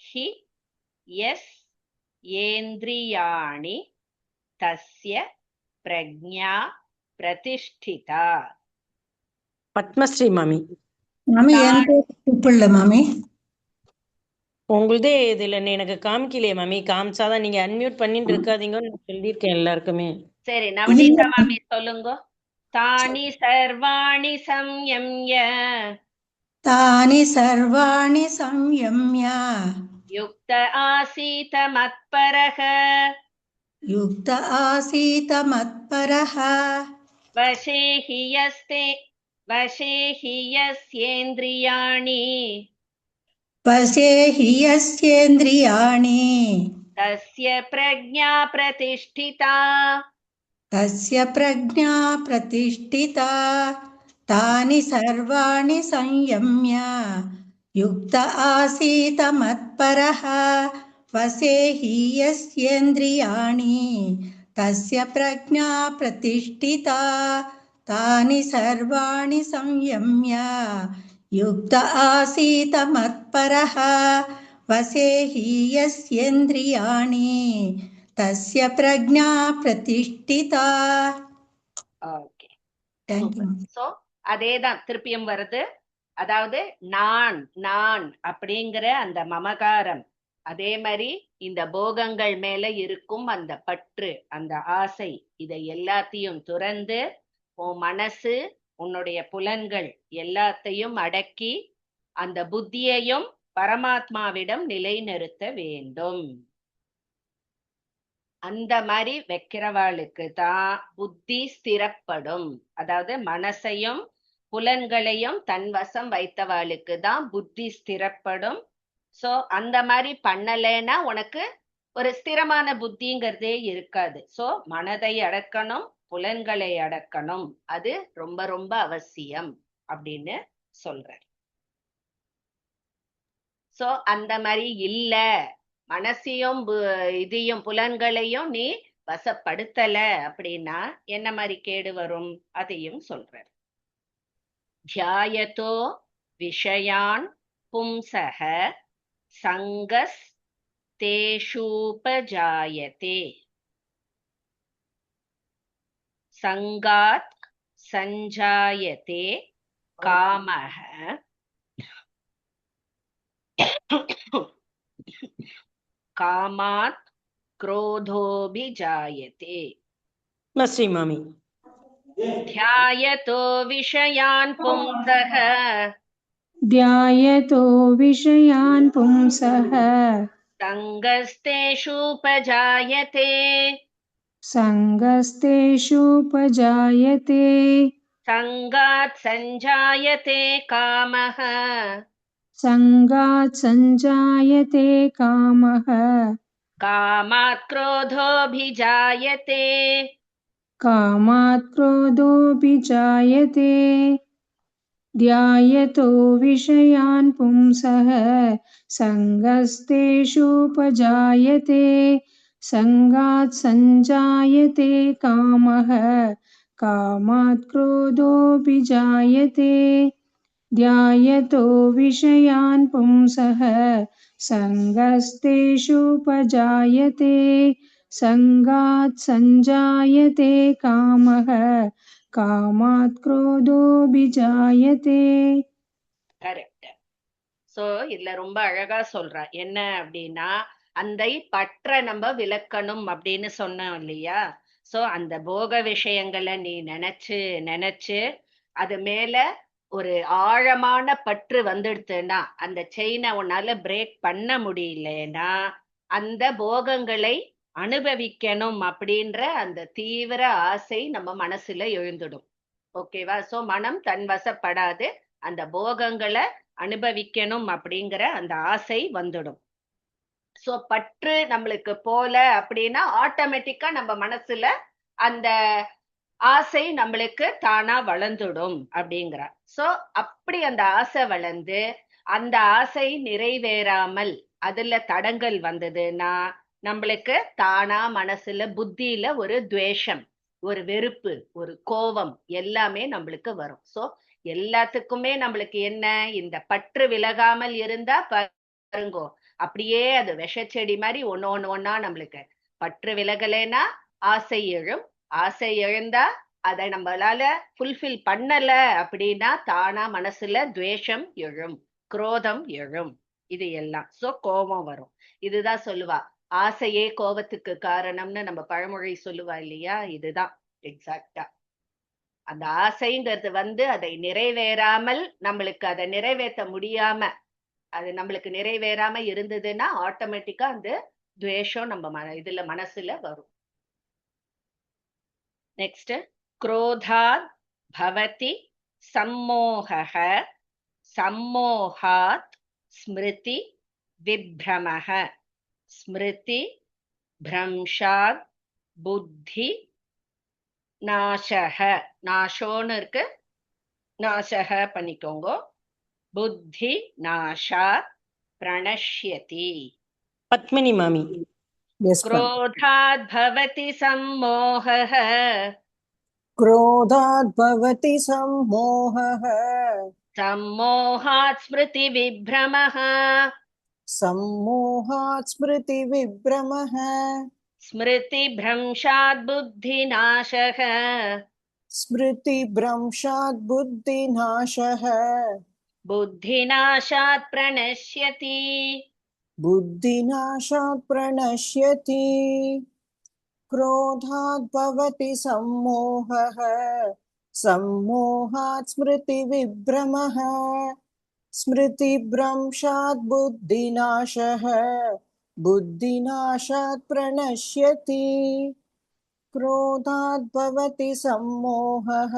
ஹி யஸ் ஏந்திரியாணி தஸ்ய பிரக்ஞா பிரதிஷ்டிதா. பத்மஸ்ரீ மாமி. மாமி என் பேர் கூப்பிடல மாமி. உங்களுதே இதுல எனக்கு காமிக்கலையே மாமி. காமிச்சாதான் நீங்க அன்மியூட் பண்ணிட்டு இருக்காதீங்கன்னு நான் சொல்லியிருக்கேன் எல்லாருக்குமே. சரி நவநீதா மாமி சொல்லுங்க. தானி சர்வாணி சம்யம்ய தானி சர்வாணி சம்யம்ய யுக்த ஆசீத மத்பரஹ யுக்த ஆசீத மத்பரஹ வசே ஹி யஸ்யேந்திரியாணி வசே ஹி யஸ்யேந்திரியாணி தஸ்ய பிரக்ஞா பிரதிஷ்டிதா. தஸ்ய பிரக்ஞா பிரதிஷ்டிதா. தானி சர்வாணி சம்யம்ய யுக்த ஆசீத மத்பரஹ வசே ஹி யஸ்யேந்திரியாணி தஸ்ய பிரக்ஞா பிரதிஷ்டிதா. தானி சர்வாணி சம்யம்ய யுக்த ஆசீத மத்பரஹ வசே ஹி யஸ்யேந்திரியாணி தஸ்ய பிரக்ஞா பிரதிஷ்டிதா. ஓகே, சோ அதேதான் திருப்பியும் வருது. அதாவது நான் நான் அப்படிங்கிற அந்த மமகாரம், அதே மாதிரி இந்த போகங்கள் மேல இருக்கும் அந்த பற்று, அந்த ஆசை, இதை எல்லாத்தையும் துறந்து உன் மனசு உன்னுடைய புலன்கள் எல்லாத்தையும் அடக்கி அந்த புத்தியையும் பரமாத்மாவிடம் நிலைநிறுத்த வேண்டும். அந்த மாதிரி வைக்கிறவாளுக்கு தான் புத்தி ஸ்திரப்படும். அதாவது மனசையும் புலன்களையும் தன்வசம் வைத்தவாளுக்கு தான் புத்தி ஸ்திரப்படும். சோ அந்த மாதிரி பண்ணலைன்னா உனக்கு ஒரு ஸ்திரமான புத்திங்கிறதே இருக்காது. சோ மனதை அடக்கணும், புலன்களை அடக்கணும், அது ரொம்ப ரொம்ப அவசியம் அப்படின்னு சொல்றார். சோ அந்த மாதிரி இல்ல, மனசையும் இதையும் புலன்களையும் நீ வசப்படுத்தல அப்படின்னா என்ன மாதிரி கேடு வரும் அதையும் சொல்றார். தியாயதோ விஷயான் பும்சஹ சங்கஸ் தேஷூபஜாயதே சங்காத் சஞ்சாயதே காமஹ காமாத் क्रोधोऽभिजायते. ஸ்ரீ மாமி. ध्यायतो विषयान् पुंसः ध्यायतो विषयान् पुंसः सङ्गस्तेषूपजायते सङ्गस्तेषूपजायते सङ्गात् सञ्जायते कामः सङ्गात् सञ्जायते कामः कामात् क्रोधोऽभिजायते कामात् क्रोधोऽभिजायते ध्यायतो विषयान् पुंसः सङ्गस्तेषुपजायते सङ्गात् सञ्जायते कामः कामात् क्रोधोऽपि जायते ध्यायतो विषयान् पुंसः सङ्गस्तेषुपजायते सङ्गात् सञ्जायते कामः कामात् क्रोधोऽभिजायते கரெக்ட். சோ இதுல ரொம்ப அழகா சொல்றா என்ன அப்படின்னா, அந்த பற்ற நம்ம விலக்கணும் அப்படின்னு சொன்னோம் இல்லையா? சோ அந்த போக விஷயங்களை நீ நினைச்சு நினைச்சு அது மேல ஒரு ஆழமான பற்று வந்துடுத்துன்னா, அந்த செயினை உன்னால பிரேக் பண்ண முடியலன்னா, அந்த போகங்களை அனுபவிக்கணும் அப்படின்ற அந்த தீவிர ஆசை நம்ம மனசுல எழுந்துடும். ஓகேவா? சோ மனம் தன் வசப்படாது, அந்த போகங்களை அனுபவிக்கணும் அப்படிங்கிற அந்த ஆசை வந்துடும். சோ பற்று நம்மளுக்கு போல அப்படின்னா ஆட்டோமேட்டிக்கா நம்ம மனசுல அந்த ஆசை நம்மளுக்கு தானா வளர்ந்துடும் அப்படிங்கிறா. சோ அப்படி அந்த ஆசை வளர்ந்து அந்த ஆசை நிறைவேறாமல் அதுல தடங்கள் வந்ததுன்னா நம்மளுக்கு தானா மனசுல புத்தியில ஒரு துவேஷம், ஒரு வெறுப்பு, ஒரு கோபம் எல்லாமே நம்மளுக்கு வரும். சோ எல்லாத்துக்குமே நம்மளுக்கு என்ன, இந்த பற்று விலகாமல் இருந்தா பாருங்கோ அப்படியே அது விஷச்செடி மாதிரி ஒண்ணா நம்மளுக்கு பற்று விலகலைன்னா ஆசை எழும். ஆசை எழுந்தா அதை நம்மளால ஃபுல்ஃபில் பண்ணல அப்படின்னா தானா மனசுல துவேஷம் எழும், குரோதம் எழும், இது எல்லாம். சோ கோபம் வரும். இதுதான் சொல்லுவா ஆசையே கோபத்துக்கு காரணம்னு நம்ம பழமொழி சொல்லுவா இல்லையா? இதுதான் எக்ஸாக்டா. அந்த ஆசைங்கிறது அதை நிறைவேறாமல் நம்மளுக்கு அதை நிறைவேற்ற முடியாம அது நம்மளுக்கு நிறைவேறாம இருந்ததுன்னா ஆட்டோமேட்டிக்கா அந்த துவேஷம் நம்ம இதுல மனசுல வரும். நெக்ஸ்ட், क्रोधात् भवति सम्मोहः सम्मोहात् स्मृति विभ्रमः स्मृति भ्रंशात् बुद्धि நாசக, நாசோன்னு இருக்கு, நாசக பண்ணிக்கோங்க. புத்தி நாசாத் பிரணஷ்யதி. பத்மினி மாமி. क्रोधात् भवति सम्मोहः क्रोधात् भवति सम्मोहः सम्मोहात् स्मृति विभ्रमः सम्मोहात् स्मृति विभ्रमः स्मृति भ्रंशात् बुद्धिनाशः स्मृति भ्रंशात् बुद्धिनाशः बुद्धिनाशात् प्रणश्यति बुद्धिनाशात् प्रणश्यति क्रोधात् भवति सम्मोहः सम्मोहात् स्मृति विभ्रमः स्मृति भ्रंशात् बुद्धिनाशः बुद्धिनाशात् प्रणश्यति क्रोधात् भवति सम्मोहः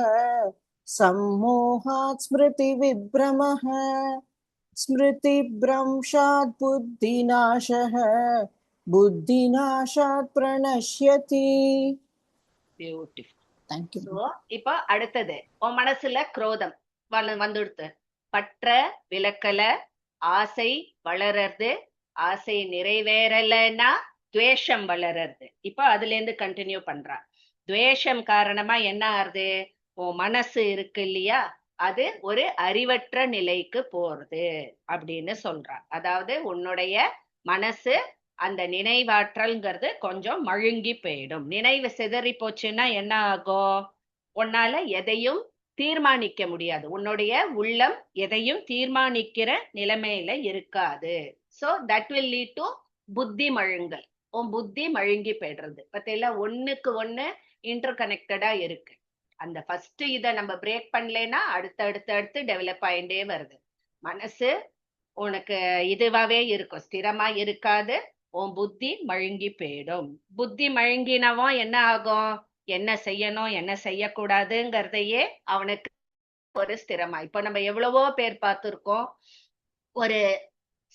सम्मोहात् स्मृति विभ्रमः स्मृति भ्रंशात् बुद्धिनाशः बुद्धिनाशात् प्रणश्यति. பியூட்டிஃபுல். Thank you. சோ இப்போ அடுத்தது உன் மனசுல குரோதம் வந்துடுத்து, பற்ற விலக்கல, ஆசை வளர்றது, ஆசை நிறைவேறலைன்னா துவேஷம் வளர்றது. இப்போ அதுல இருந்து கண்டினியூ பண்றா. துவேஷம் காரணமா என்ன ஆறுது, உன் மனசு இருக்கு இல்லையா, அது ஒரு அறிவற்ற நிலைக்கு போறது அப்படின்னு சொல்றா. அதாவது உன்னுடைய மனசு அந்த நினைவாற்றல்ங்கிறது கொஞ்சம் மழுங்கி போயிடும். நினைவு சிதறி போச்சுன்னா என்ன ஆகும், உன்னால எதையும் தீர்மானிக்க முடியாது, உன்னுடைய உள்ளம் எதையும் தீர்மானிக்கிற நிலைமையில இருக்காது. So that will lead to புத்தி மழுங்கல். உன் புத்தி மழுங்கி போயிடுறது. பத்தில ஒண்ணுக்கு ஒண்ணு இன்டர் கனெக்டடா இருக்கு. அந்த ஃபர்ஸ்ட் இதை நம்ம பிரேக் பண்ணலைன்னா அடுத்து டெவலப் ஆயிட்டே வருது. மனசு உனக்கு இதுவாவே இருக்கும், ஸ்திரமா இருக்காது. உன் புத்தி மழுங்கி போயிடும். புத்தி மழுங்கினவன் என்ன ஆகும், என்ன செய்யணும் என்ன செய்யக்கூடாதுங்கிறதையே அவனுக்கு ஒரு ஸ்திரமா. இப்ப நம்ம எவ்வளவோ பேர் பார்த்திருக்கோம், ஒரு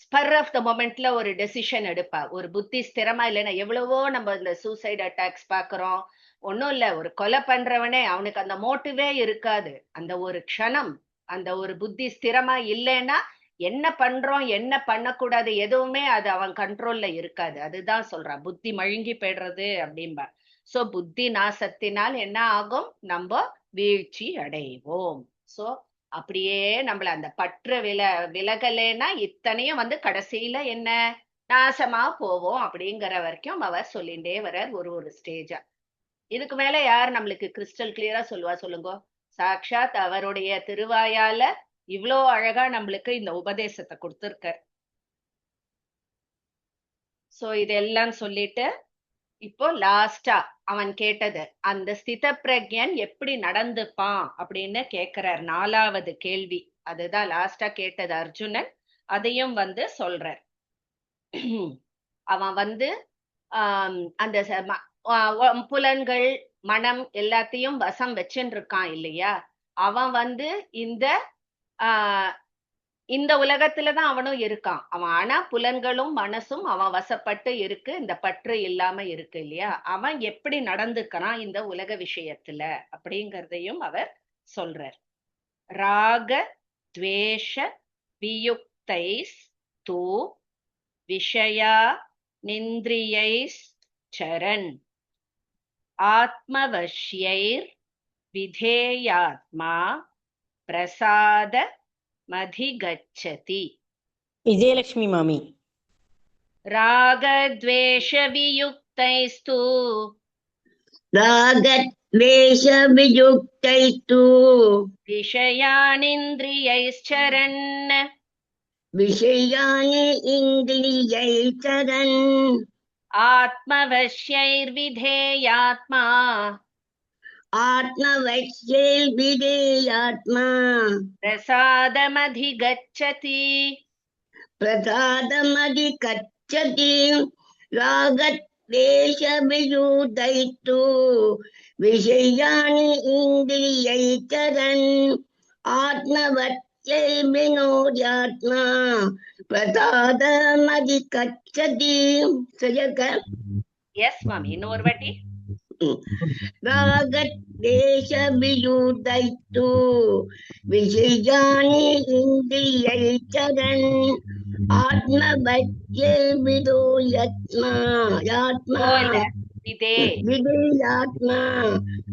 ஸ்பர் ஆஃப் த மொமெண்ட்ல ஒரு டெசிஷன் எடுப்பா. ஒரு புத்தி ஸ்திரமா இல்லைன்னா எவ்வளவோ நம்ம இந்த சூசைட் அட்டாக்ஸ் பாக்குறோம். ஒன்னும் இல்ல, ஒரு கொலை பண்றவனே அவனுக்கு அந்த மோட்டிவே இருக்காது. அந்த ஒரு க்ஷணம் அந்த ஒரு புத்தி ஸ்திரமா இல்லைன்னா என்ன பண்றோம் என்ன பண்ணக்கூடாது எதுவுமே அது அவன் கண்ட்ரோல்ல இருக்காது. அதுதான் சொல்றான் புத்தி மழுங்கி போயிடுறது அப்படின்பா. சோ புத்தி நாசத்தினால் என்ன ஆகும், நம்ம வீழ்ச்சி அடைவோம். சோ அப்படியே நம்மள அந்த பற்று விலகலைன்னா இத்தனையும் வந்து கடைசியில என்ன நாசமா போவோம் அப்படிங்கிற வரைக்கும் அவர் சொல்லிண்டே வர்றார் ஒரு ஸ்டேஜா. இதுக்கு மேல யார் நம்மளுக்கு கிறிஸ்டல் கிளியரா சொல்லுவா சொல்லுங்க? சாக்ஷாத் அவருடைய திருவாயால இவ்வளோ அழகா நம்மளுக்கு இந்த உபதேசத்தை கொடுத்திருக்கார். சோ இதெல்லாம் சொல்லிட்டு இப்போ லாஸ்டா அவன் கேட்டது அந்த ஸ்தித பிரக்ஞன் எப்படி நடந்துப்பான் அப்படின்னு கேக்குறார். 4வது கேள்வி அதுதான் லாஸ்டா கேட்டது அர்ஜுனன். அதையும் வந்து சொல்றார். அவன் வந்து அந்த புலன்கள் மனம் எல்லாத்தையும் வசம் வச்சுட்டு இருக்கான் இல்லையா? அவன் வந்து இந்த உலகத்துலதான் அவனும் இருக்கான். அவன் ஆனா புலன்களும் மனசும் அவன் வசப்பட்டு இருக்கு, இந்த பற்று இல்லாம இருக்கு இல்லையா? அவன் எப்படி நடந்துக்கிறான் இந்த உலக விஷயத்துல அப்படிங்கறதையும் அவர் சொல்றார். ராக துவேஷ வியுக்தைஸ் தூ விஷயா நிந்திரியைஸ் சரண் ஆத்மவஷ்யைர் விதேயாத்மா பிரசாத மதிகச்சதி. விஜயலட்சுமி மாமி. ராகத்வேஷவியுக்தைஸ்து ராகத்வேஷவியுக்தைஸ்து விஷயானிந்திரியைश्चरन् விஷயானி இந்திரியைச்சரன் ஆத்மவஷ்யைர்விதேயாத்மா ஆத்மவஷ்யைர்விதேயாத்மா பிரசாதமதிகச்சதி. பிரசாதமதிகச்சதி. ராகத்வேஷவியுக்தைஸ்து விஷயானி இந்திரியைச்சரன் ஆத்மவஷ்யைர்வினோத்யாத்மா பிரசாதமதிகச்சதி. சரியா? எஸ் மாமி, இன்னொரு வாட்டி. ராகத்வேஷவியுக்தைஸ்து விஷயானி இந்திரியைச்சரன் ஆத்மவஷ்யைர்வினோத்யாத்மா விதேயாத்மா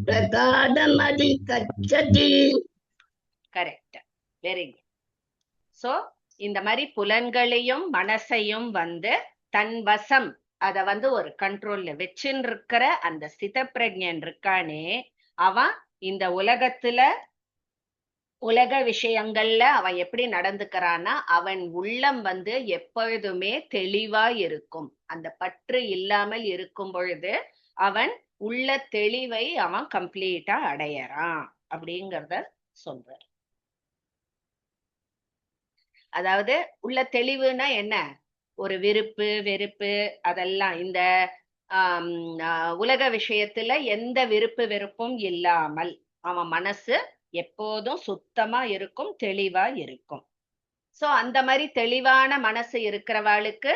பிரசாதமதிகச்சதி. Correct, very good. சோ இந்த மாதிரி புலன்களையும் மனசையும் வந்து தன் வசம் அத வந்து ஒரு கண்ட்ரோல்ல வச்சுன்னு இருக்கிற அந்த ஸ்தித பிரக்ஞன் இருக்கானே, அவன் இந்த உலக விஷயங்கள்ல அவன் எப்படி நடந்துக்கிறான்னா, அவன் உள்ளம் வந்து எப்பொழுதுமே தெளிவா இருக்கும். அந்த பற்று இல்லாமல் இருக்கும் பொழுது அவன் உள்ள தெளிவை அவன் கம்ப்ளீட்டா அடையறான் அப்படிங்கறத சொல்றார். அதாவது உள்ள தெளிவுனா என்ன, ஒரு விருப்பு வெறுப்பு அதெல்லாம் இந்த உலக விஷயத்துல எந்த விருப்பு வெறுப்பும் இல்லாமல் அவன் மனசு எப்போதும் சுத்தமா இருக்கும், தெளிவா இருக்கும். சோ அந்த மாதிரி தெளிவான மனசு இருக்கிறவாளுக்கு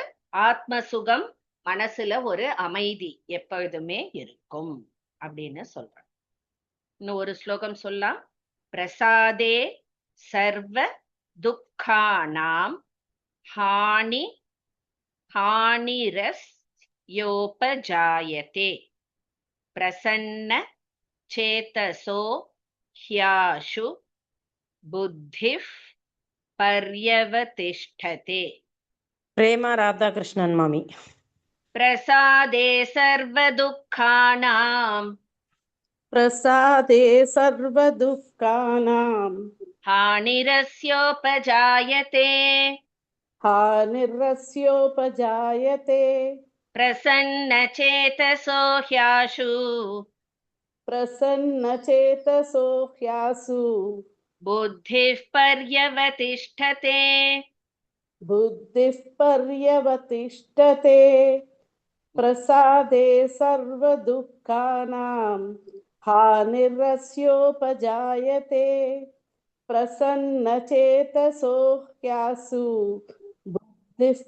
ஆத்ம சுகம், மனசுல ஒரு அமைதி எப்பொழுதுமே இருக்கும் அப்படின்னு சொல்றான். இன்னும் ஒரு ஸ்லோகம் சொல்லலாம். பிரசாதே சர்வ துக்கானாம் ஹானிரஸ் யோபஜாயதே பிரசன்ன சேதசோ ஹ்யாஷு புத்திஃப் பர்யவதிஷ்டதே. பிரேமா ராதாகிருஷ்ணன் மாமி. பிரசாதே சர்வதுக்கானாம் ஹானிரஸ்யோபஜாயதே பிரசன்ன சேதசோ ஹ்யாஷு புத்திஃப் பர்யவதிஷ்டதே. பிரசாதே சர்வதுக்கானாம் ஹானிரஸ்யோபஜாயதே பிரசன்ன சேதசோ ஹ்யாசு புத்திஃப்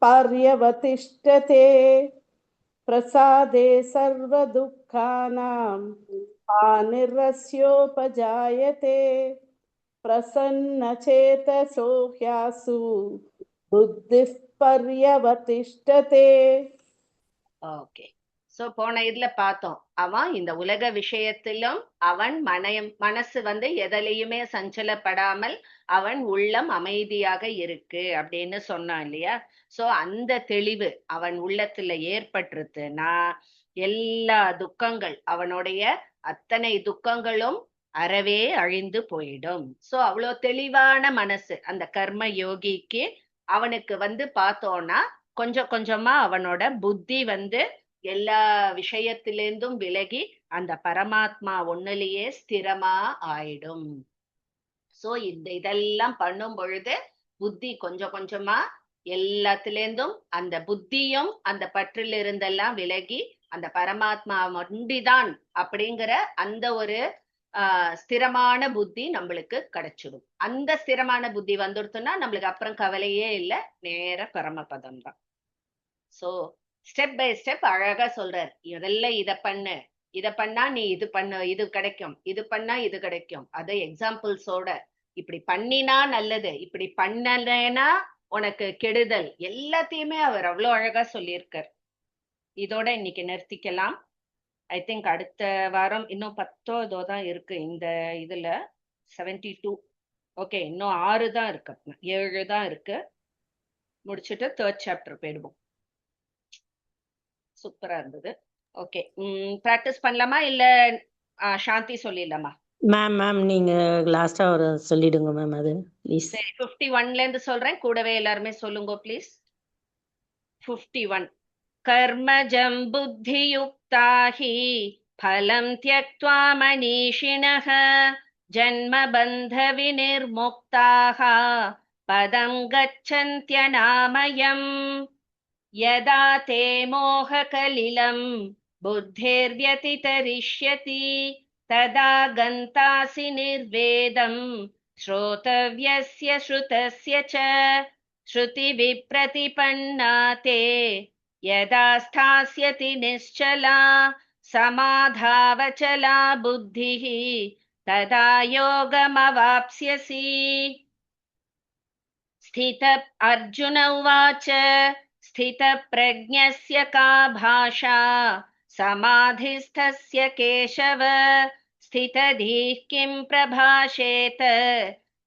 பர்யவதிஷ்டதே. பிரசாதே சர்வதுக்கானாம் ஹானிரஸ்யோபஜாயதே प्रसन्नचेतसो ह्यासु बुद्धिः पर्यवतिष्ठते. ஓகே. சோ போன இதுல பார்த்தோம், அவன் இந்த உலக விஷயத்திலும் அவன் மனசு வந்து எதிலையுமே சஞ்சலப்படாமல் அவன் உள்ளம் அமைதியாக இருக்கு அப்படின்னு சொன்னான் இல்லையா? சோ அந்த தெளிவு அவன் உள்ளத்துல ஏற்பட்டுருத்துன்னா எல்லா துக்கங்கள், அவனுடைய அத்தனை துக்கங்களும் அறவே அழிந்து போயிடும். சோ அவ்வளோ தெளிவான மனசு அந்த கர்ம யோகிக்கு அவனுக்கு வந்து பார்த்தோம்னா கொஞ்சம் கொஞ்சமா அவனோட புத்தி வந்து எல்லா விஷயத்திலேருந்தும் விலகி அந்த பரமாத்மா ஒண்ணுலயே ஸ்திரமா ஆயிடும். சோ இதெல்லாம் பண்ணும் பொழுது புத்தி கொஞ்சம் கொஞ்சமா எல்லாத்திலேருந்தும் அந்த புத்தியும் அந்த பற்றில் இருந்தெல்லாம் விலகி அந்த பரமாத்மா ஒண்டிதான் அப்படிங்கிற அந்த ஒரு ஸ்திரமான புத்தி நம்மளுக்கு கிடைச்சிடும். அந்த ஸ்திரமான புத்தி வந்துடுத்துன்னா நம்மளுக்கு அப்புறம் கவலையே இல்லை, நேர பரமபதம் தான். சோ ஸ்டெப் பை ஸ்டெப் அழகா சொல்றார். இதெல்லாம் இத பண்ணு, இத பண்ணா நீ இது பண்ணு, இது கிடைக்கும், இது பண்ணா இது கிடைக்கும். அது எக்ஸாம்பிள்ஸோட இப்படி பண்ணினா நல்லது, இப்படி பண்ணலைன்னா உனக்கு கெடுதல், எல்லாத்தையுமே அவர் அவ்வளவு அழகா சொல்லியிருக்கார். இதோட இன்னைக்கு நிறுத்திக்கலாம். ஐ திங்க் அடுத்த வாரம் இன்னும் 10 இதோ தான் இருக்கு இந்த இதுல 72. ஓகே, இன்னும் 6 தான் இருக்கு, 7 தான் இருக்கு. முடிச்சுட்டு 3rd சாப்டர் போயிடுவோம். சூப்பரா இருந்தது. ஓகே, பிராக்டிஸ் பண்ணலாமா இல்ல சாந்தி சொல்லிடலாமா? மேம் நீங்க லாஸ்டா ஒரு சொல்லிடுங்க மேம், அது ப்ளீஸ். சரி, 51ல இருந்து சொல்றேன், கூடவே எல்லாருமே சொல்லுங்க ப்ளீஸ். 51. கர்மஜம் புத்தியுக்தா ஹி பலம் த்யக்த்வா மனீஷிணஹ ஜன்ம பந்த விநிர்முக்தாஹ பதம் கச்சந்த்யநாமயம் யதா தே மோஹகலிலம் புத்திர்வ்யதிதரிஷ்யதி ததா கந்தாசி நிர்வேதம் ஸ்ரோதவ்யஸ்ய ஸ்ருதஸ்ய ச ஸ்ருதி விப்ரதிபன்னா தே யதா ஸ்தாஸ்யதி நிश्चला சமாதாவச்சலா புத்திः ததா யோகமவாப்ஸ்யசி. ஸ்தித அர்ஜுன உவாச்ச स्थितप्रज्ञस्य का भाषा समाधिस्थस्य केशव स्थितधीः किं प्रभाषेत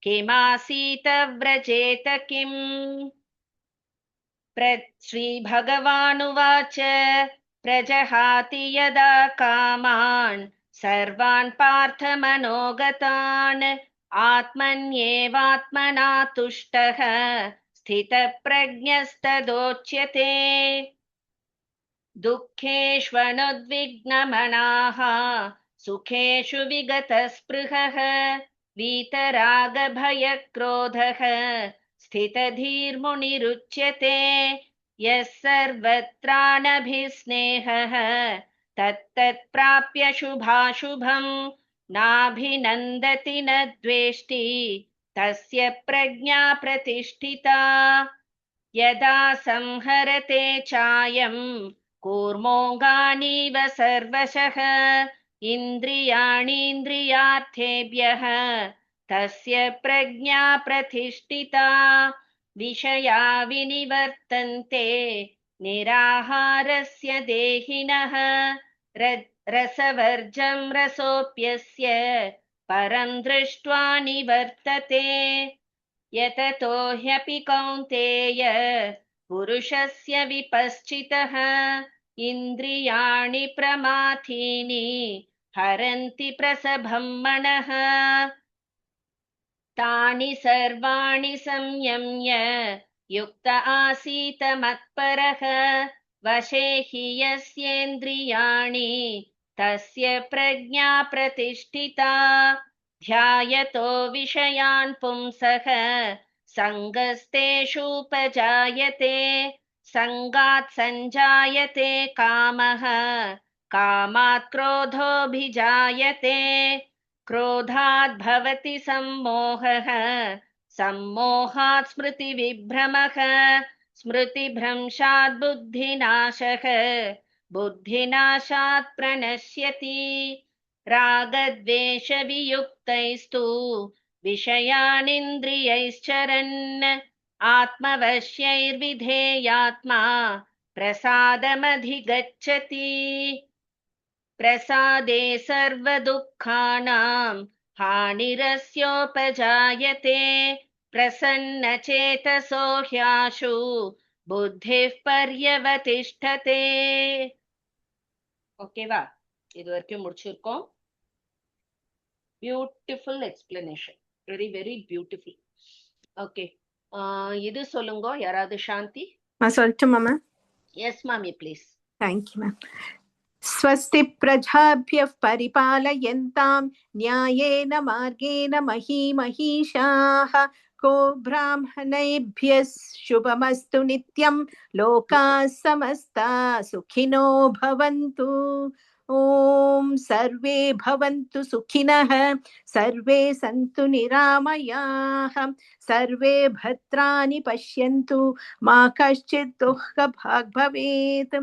किमासीत व्रजेत किम्. श्रीभगवानुवाच प्रजहाति यदा कामान् सर्वान् पार्थमनोगतान् आत्मन्येवात्मना तुष्टः स्थितप्रज्ञस्तदोच्यते. दुःखेष्वनुद्विग्नमनाः सुखेषु विगतस्पृहः वीतरागभयक्रोधः स्थितधीर्मुनिरुच्यते. यः सर्वत्रानभिस्नेहः तत्तत्प्राप्य शुभाशुभम् नाभिनन्दति न द्वेष्टि तस्य प्रज्ञा प्रतिष्ठिता. यदा संहरते चायं कूर्मोऽङ्गानीव सर्वशः इन्द्रियाणीन्द्रियार्थेभ्यः तस्य प्रज्ञा प्रतिष्ठिता. विषया विनिवर्तन्ते निराहारस्य देहिनः रसवर्जं रसोऽप्यस्य परं दृष्ट्वा निवर्तते. यततो ह्यपि कौन्तेय पुरुषस्य विपश्चितः इन्द्रियाणि प्रमाथीनि हरन्ति प्रसभं मनः. तानि सर्वाणि संयम्य युक्त आसीत मत्परः वशे हि यस्येन्द्रियाणि तस्य प्रज्ञा प्रतिष्ठिता. ध्यायतो विषयान् पुंसः सङ्गस्तेषूपजायते सङ्गात् सञ्जायते कामः कामात् क्रोधोऽभिजायते क्रोधात् भवति सम्मोहः सम्मोहात् स्मृतिविभ्रमः स्मृतिभ्रंशात् बुद्धिनाशः बुद्धिनाशात् प्रणश्यति. रागद्वेषवियुक्तैस्तु विषयानिन्द्रियैश्चरन् आत्मवश्यैर्विधेयात्मा प्रसादमधिगच्छति प्रसादे सर्वदुःखानां हानिरस्योपजायते प्रसन्नचेतसो ह्याशु बुद्धिः पर्यवतिष्ठते. ஓகேவா? இது வரைக்கும் முடிச்சிருக்கோம். Beautiful explanation, very very beautiful. Okay, இது சொல்லுங்க யாராவது. சாந்தி சொல்லட்டுமா மேம்? எஸ் மாமி ப்ளீஸ். Thank you ma'am. स्वस्ति प्रजाभ्यः परिपालयन्तां न्यायेन मार्गेण महीमहीषाः को ब्राह्मणेभ्यः शुभमस्तु नित्यं लोकाः समस्ता सुखिनो भवन्तु. ॐ सर्वे भवन्तु सुखिनः, सर्वे सन्तु निरामयाः, सर्वे भद्राणि पश्यन्तु, मा कश्चित् दुःखभाग् भवेत्.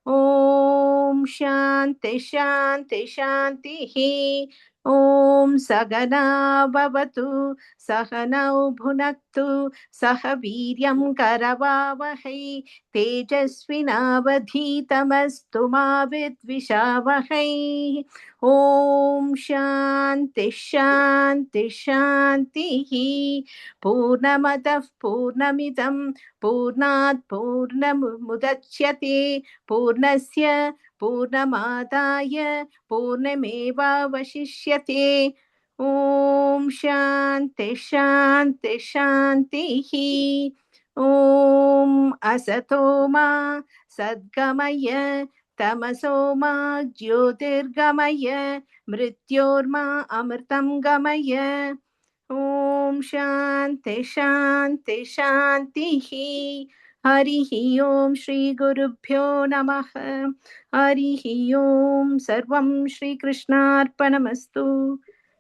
ॐ शान्ति शान्ति शान्तिः. ॐ सहना भवतु, सहनौ भुनक्तु, सह वीर्यं करवावहै, तेजस्विनावधीतमस्तु मा विद्विषावहै. ॐ शान्ति शान्ति शान्तिः. पूर्णमदः पूर्णमिदं पूर्णात् पूर्णमुदच्यते पूर्णस्य पूर्णमादाय पूर्णमेवावशिष्यते. ॐ शान्ति शान्ति शान्तिः. ॐ असतो मा सद्गमय, तमसो मा ज्योतिर्गमय, मृत्योर्मा अमृतं गमय. ॐ शान्ति शान्ति शान्तिः. हरिः ॐ श्री गुरुभ्यो नमः. हरिः ॐ सर्वं श्रीकृष्णार्पणमस्तु.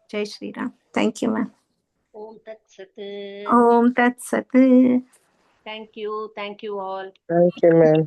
जय श्रीराम. Thank you ma'am. ओम तत्सत्. ओम तत्सत्. Thank you all. Thank you, ma'am.